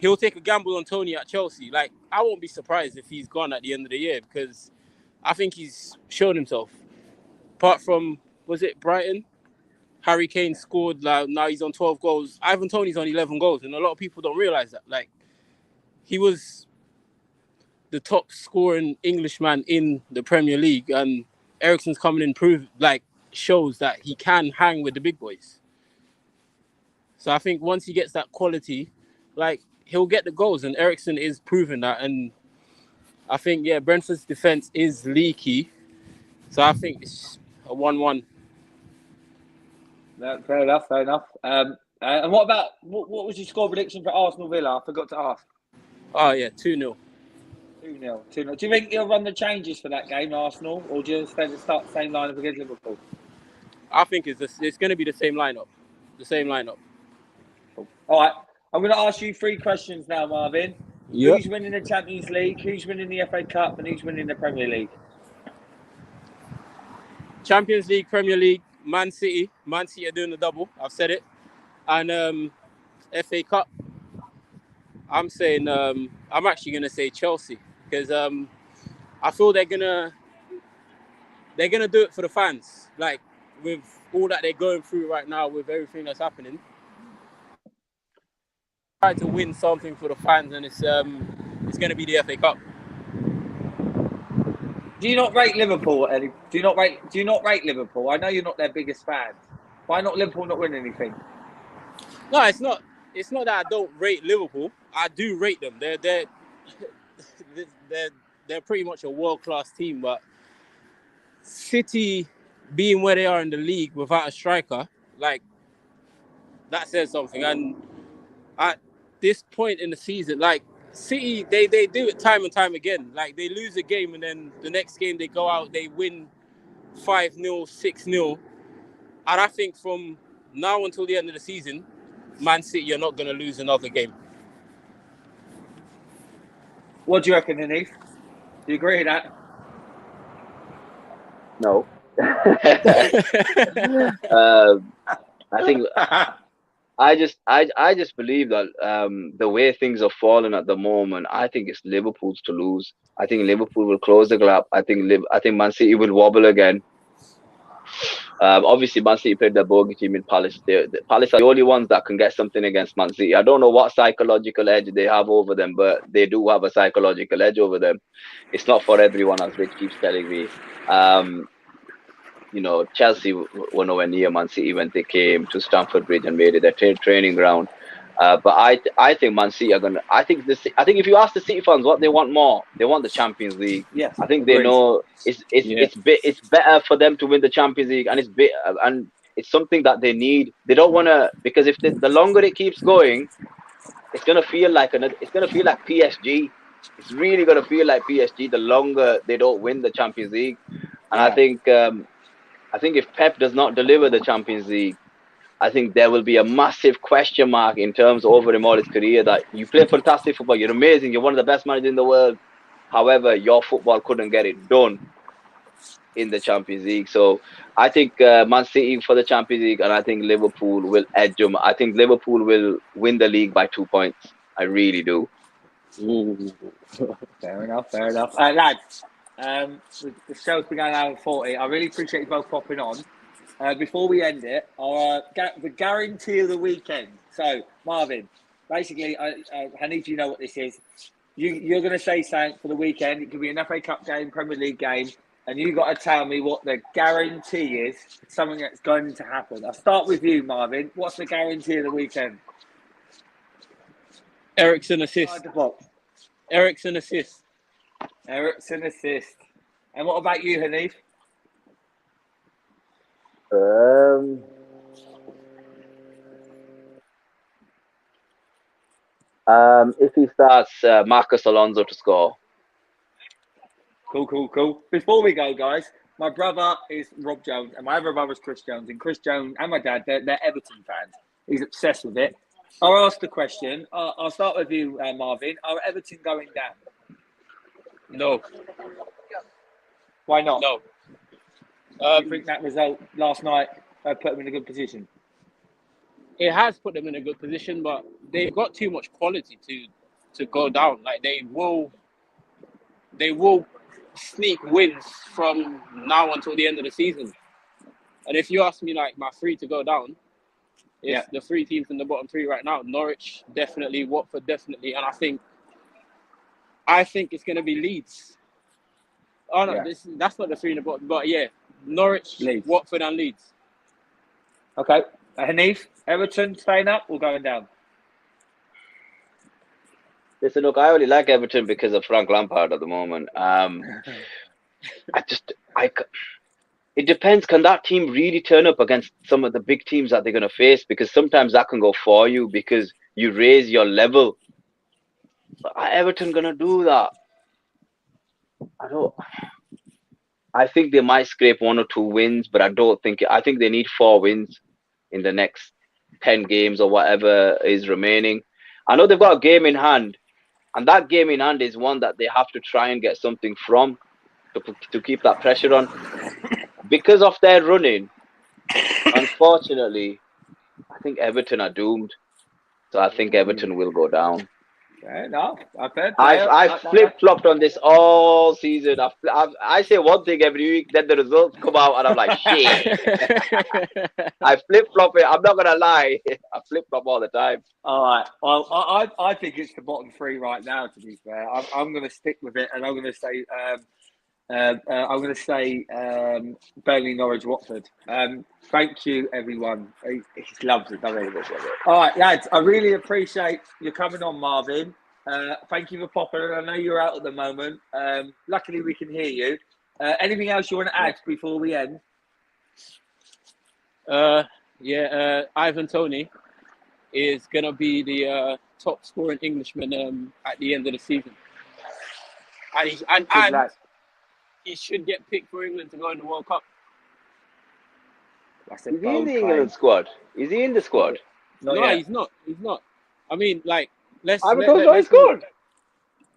he'll take a gamble on Tony at Chelsea. Like, I won't be surprised if he's gone at the end of the year because I think he's shown himself. Apart from, was it Brighton? Harry Kane scored, like, now he's on 12 goals. Ivan Toney's on 11 goals, and a lot of people don't realise that. Like, he was the top scoring Englishman in the Premier League, and Eriksen's coming in shows that he can hang with the big boys. So I think once he gets that quality, like, he'll get the goals, and Eriksen is proving that. And I think, Brentford's defense is leaky, so I think it's a 1-1. No, fair enough. And what about what was your score prediction for Arsenal Villa? I forgot to ask. Oh yeah, 2-0. 2-0. Do you think you'll run the changes for that game, Arsenal, or do you start the same lineup against Liverpool? I think it's going to be the same lineup. Cool. All right, I'm going to ask you 3 questions now, Marvin. Yep. Who's winning the Champions League? Who's winning the FA Cup? And who's winning the Premier League? Champions League, Premier League, Man City. Man City are doing the double. I've said it. And FA Cup, I'm saying I'm actually going to say Chelsea because I feel they're gonna do it for the fans. Like, with all that they're going through right now, with everything that's happening, try to win something for the fans, and it's going to be the FA Cup. Do you not rate Liverpool, Eddie? Do you not rate Liverpool? I know you're not their biggest fan. Why not Liverpool not win anything? No, it's not. It's not that I don't rate Liverpool. I do rate them. They're pretty much a world-class team. But City being where they are in the league without a striker, like, that says something. And at this point in the season, like, City, they do it time and time again. Like, they lose a game and then the next game they go out, they win 5-0, 6-0. And I think from now until the end of the season, Man City are not going to lose another game. What do you reckon, Hanif? Do you agree with that? No. I think I just believe that the way things are falling at the moment, I think it's Liverpool's to lose. I think Liverpool will close the gap. I think Man City will wobble again. Obviously, Man City played their bogey team in Palace. Palace are the only ones that can get something against Man City. I don't know what psychological edge they have over them, but they do have a psychological edge over them. It's not for everyone, as Rich keeps telling me. Chelsea were nowhere near Man City when they came to Stamford Bridge and made it their training ground. But I think Man City are gonna. I think if you ask the City fans what they want more, they want the Champions League. Yes, I think they know it's better for them to win the Champions League, and it's something that they need. They don't want to, because if the longer it keeps going, it's gonna feel like PSG. It's really gonna feel like PSG the longer they don't win the Champions League. And I think if Pep does not deliver the Champions League, I think there will be a massive question mark in terms of over him all his career, that you play fantastic football, you're amazing, you're one of the best managers in the world. However, your football couldn't get it done in the Champions League. So I think Man City for the Champions League, and I think Liverpool will edge them. I think Liverpool will win the league by 2 points. I really do. Ooh. Fair enough. Lads, the show's been going on 40. I really appreciate you both popping on. Before we end it, the guarantee of the weekend. So, Marvin, basically, I need you to know what this is. You're going to say something for the weekend. It could be an FA Cup game, Premier League game, and you got to tell me what the guarantee is, something that's going to happen. I'll start with you, Marvin. What's the guarantee of the weekend? Eriksen assist. Eriksen assist. And what about you, Hanif? If he starts, Marcus Alonso to score. Cool. Before we go, guys, my brother is Rob Jones, and my other brother is Chris Jones. And Chris Jones and my dad, they're Everton fans. He's obsessed with it. I'll ask the question. I'll start with you, Marvin. Are Everton going down? No. Why not? No. Do you think that result last night put them in a good position? it has put them in a good position, but they've got too much quality to go down. Like they will sneak wins from now until the end of the season. And if you ask me, like my three to go down, it's the three teams in the bottom three right now: Norwich definitely, Watford definitely, and I think it's going to be Leeds. Oh no, that's not the three in the bottom, but yeah, Norwich, Leeds. Watford, and Leeds. Okay, Hanif, Everton staying up or going down? Listen, look, I only like Everton because of Frank Lampard at the moment. It depends. Can that team really turn up against some of the big teams that they're going to face? Because sometimes that can go for you because you raise your level. But are Everton going to do that? I think they might scrape 1 or 2 wins, but I think they need 4 wins in the next 10 games or whatever is remaining. I know they've got a game in hand, and that game in hand is one that they have to try and get something from to keep that pressure on. Because of their running, unfortunately, I think Everton are doomed. So I think Everton will go down. Fair enough. I've flip-flopped on this all season. I say one thing every week, then the results come out, and I'm like, shit. I flip-flop it. I'm not going to lie. I flip-flop all the time. All right. Well, I think it's the bottom three right now, to be fair. I'm going to stick with it, and I'm going to say... Burnley, Norwich, Watford. Thank you, everyone. He loves it. All right, lads. I really appreciate you coming on, Marvin. Thank you for popping in. I know you're out at the moment. Luckily, we can hear you. Anything else you want to add before we end? Ivan Toney is gonna be the top scoring Englishman at the end of the season, and he should get picked for England to go in the World Cup. Is he in the England squad? Is he in the squad? He's not. He's not. I mean, like, let's scored.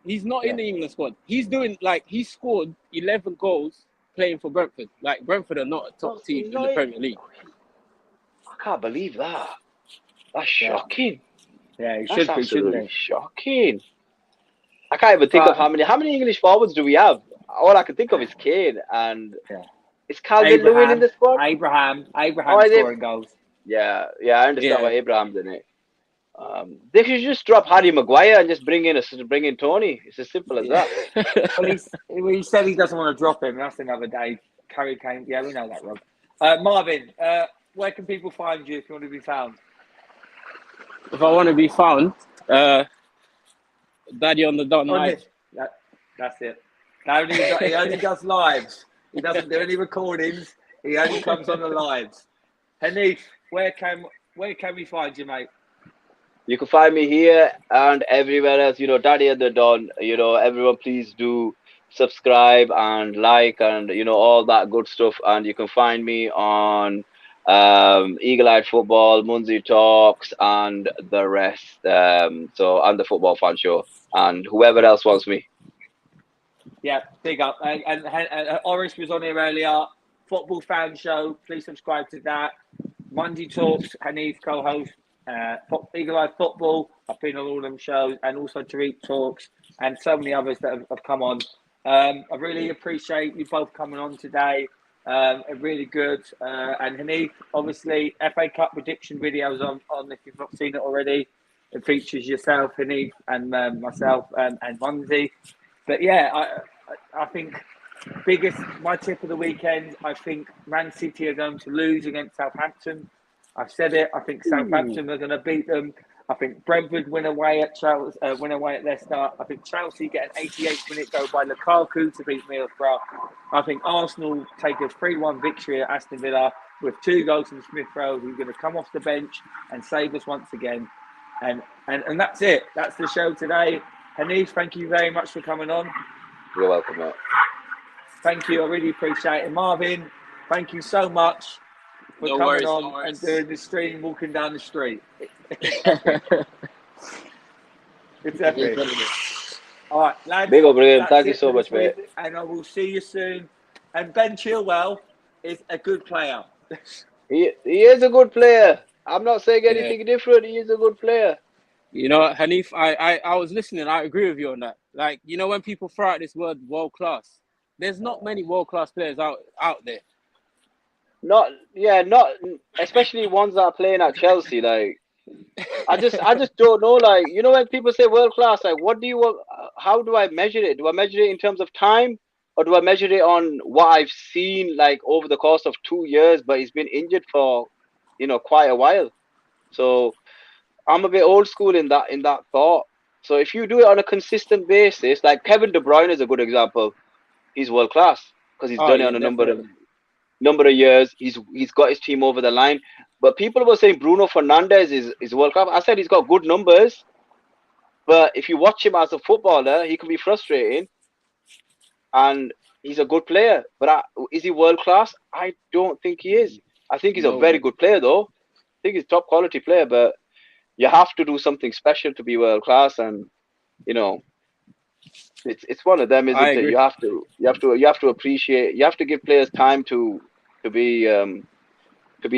He's not in the England squad. He's doing, like, he scored 11 goals playing for Brentford. Like, Brentford are not a top team in the Premier League. I can't believe that. That's shocking. Yeah, he should be, shouldn't he? Shocking. I can't even think of how many English forwards do we have? All I can think of is Kane and is Calvert-Lewin in the squad? Abraham scoring goals. Yeah, I understand why Abraham's in it. They should just drop Harry Maguire and just bring in Tony. It's as simple as that. Well, he said he doesn't want to drop him. That's another day. Harry Kane. Yeah, we know that, Rob. Marvin, where can people find you if you want to be found? If I want to be found, Daddy on the Don Live. That's it. He only does lives. He doesn't do any recordings. He only comes on the lives. Hanif, where can we find you, mate? You can find me here and everywhere else. Daddy and the Don. Everyone, please do subscribe and like and all that good stuff. And you can find me on Eagle Eye Football, Munzi Talks, and the rest. So I'm the Football Fan Show, and whoever else wants me. Yeah, big up. And Oris was on here earlier. Football Fan Show. Please subscribe to that. Munzi Talks, Hanif co-host. Eagle Eye Football. I've been on all them shows, and also Tariq Talks, and so many others that have come on. I really appreciate you both coming on today. Really good. And Hanif, obviously, FA Cup prediction videos on if you've not seen it already. It features yourself, Hanif, and myself and Munzi. But yeah, I think my tip of the weekend, I think Man City are going to lose against Southampton. I've said it. I think Southampton are going to beat them. I think Brentford win away at Leicester. I think Chelsea get an 88th minute goal by Lukaku to beat Middlesbrough. I think Arsenal take a 3-1 victory at Aston Villa with 2 goals from Smith Rowe, who's going to come off the bench and save us once again. And that's it. That's the show today. Hanif, thank you very much for coming on. You're welcome, mate. Thank you. I really appreciate it. Marvin, thank you so much for coming on and doing the stream, walking down the street. It's epic. All right, lads. Big up, brilliant. Thank you so much, mate. And I will see you soon. And Ben Chilwell is a good player. He is a good player. I'm not saying anything different. He is a good player. You know, Hanif, I was listening. I agree with you on that. Like, you know, when people throw out this word world class, there's not many world class players out there. Not especially ones that are playing at Chelsea. Like, I just don't know. Like, you know, when people say world class, like, how do I measure it? Do I measure it in terms of time, or do I measure it on what I've seen, like, over the course of 2 years? But he's been injured for, quite a while. So I'm a bit old school in that thought. So if you do it on a consistent basis, like Kevin De Bruyne is a good example. He's world class because he's done it on a number of years. He's got his team over the line. But people were saying Bruno Fernandes is world class. I said he's got good numbers, but if you watch him as a footballer, he can be frustrating. And he's a good player, but is he world class? I don't think he is. I think he's a very good player, though. I think he's a top quality player, but you have to do something special to be world class, and it's one of them, isn't it? You have to appreciate. You have to give players time to be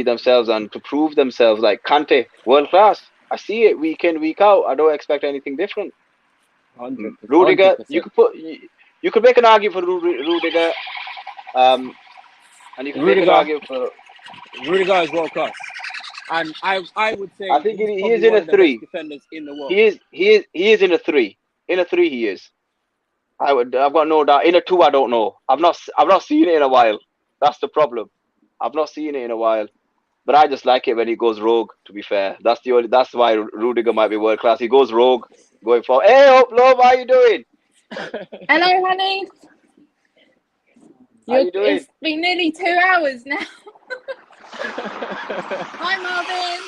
themselves and to prove themselves. Like Kante, world class. I see it week in, week out. I don't expect anything different. 100%. Rudiger, you could make an argument for Rudiger, and you can make an argument for Rudiger is world class, and I would say I think he is in a 3. Defenders in the world. He is in a 3. In a 3, he is. I've got no doubt. In a 2, I don't know. I've not seen it in a while. That's the problem. I've not seen it in a while. But I just like it when he goes rogue, to be fair. That's why Rudiger might be world class. He goes rogue going forward. Hey, up, love, how you doing? Hello, honey. How you doing? It's been nearly 2 hours now. Hi, Marvin.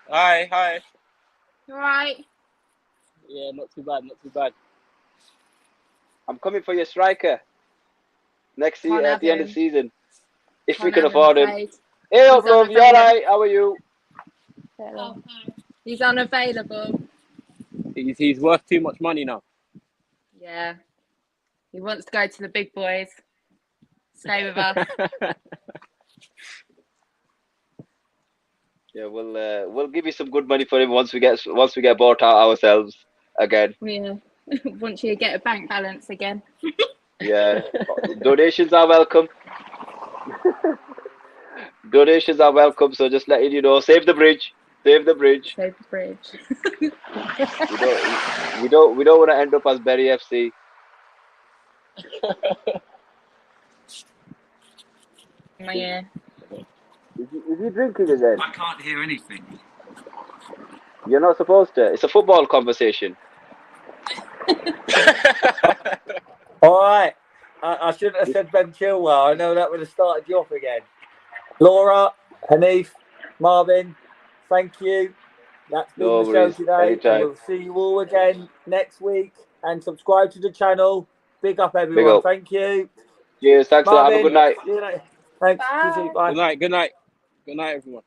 Hi. You alright? Yeah, not too bad. I'm coming for your striker next season at the end of the season, if we can Can't have afford him. him. Hey, up, love, you alright? How are you? Oh, he's unavailable. He's worth too much money now. Yeah. He wants to go to the big boys. Stay with us. Yeah, we'll give you some good money for him once we get bought out ourselves again. Yeah. Once you get a bank balance again. Yeah. Donations are welcome. Donations are welcome. So just letting you know, save the bridge. Save the bridge. Save the bridge. We don't want to end up as Bury FC. My ear. Is he drinking again? I can't hear anything. You're not supposed to. It's a football conversation. All right. I shouldn't have said Ben Chilwell. I know that would have started you off again. Laura, Hanif, Marvin, thank you. That's been the show today. Anytime. We'll see you all again next week. And subscribe to the channel. Big up, everyone. Thank you. Cheers. Thanks a lot. Have a good night. See you later. Thanks. Bye. Bye. Good night, everyone.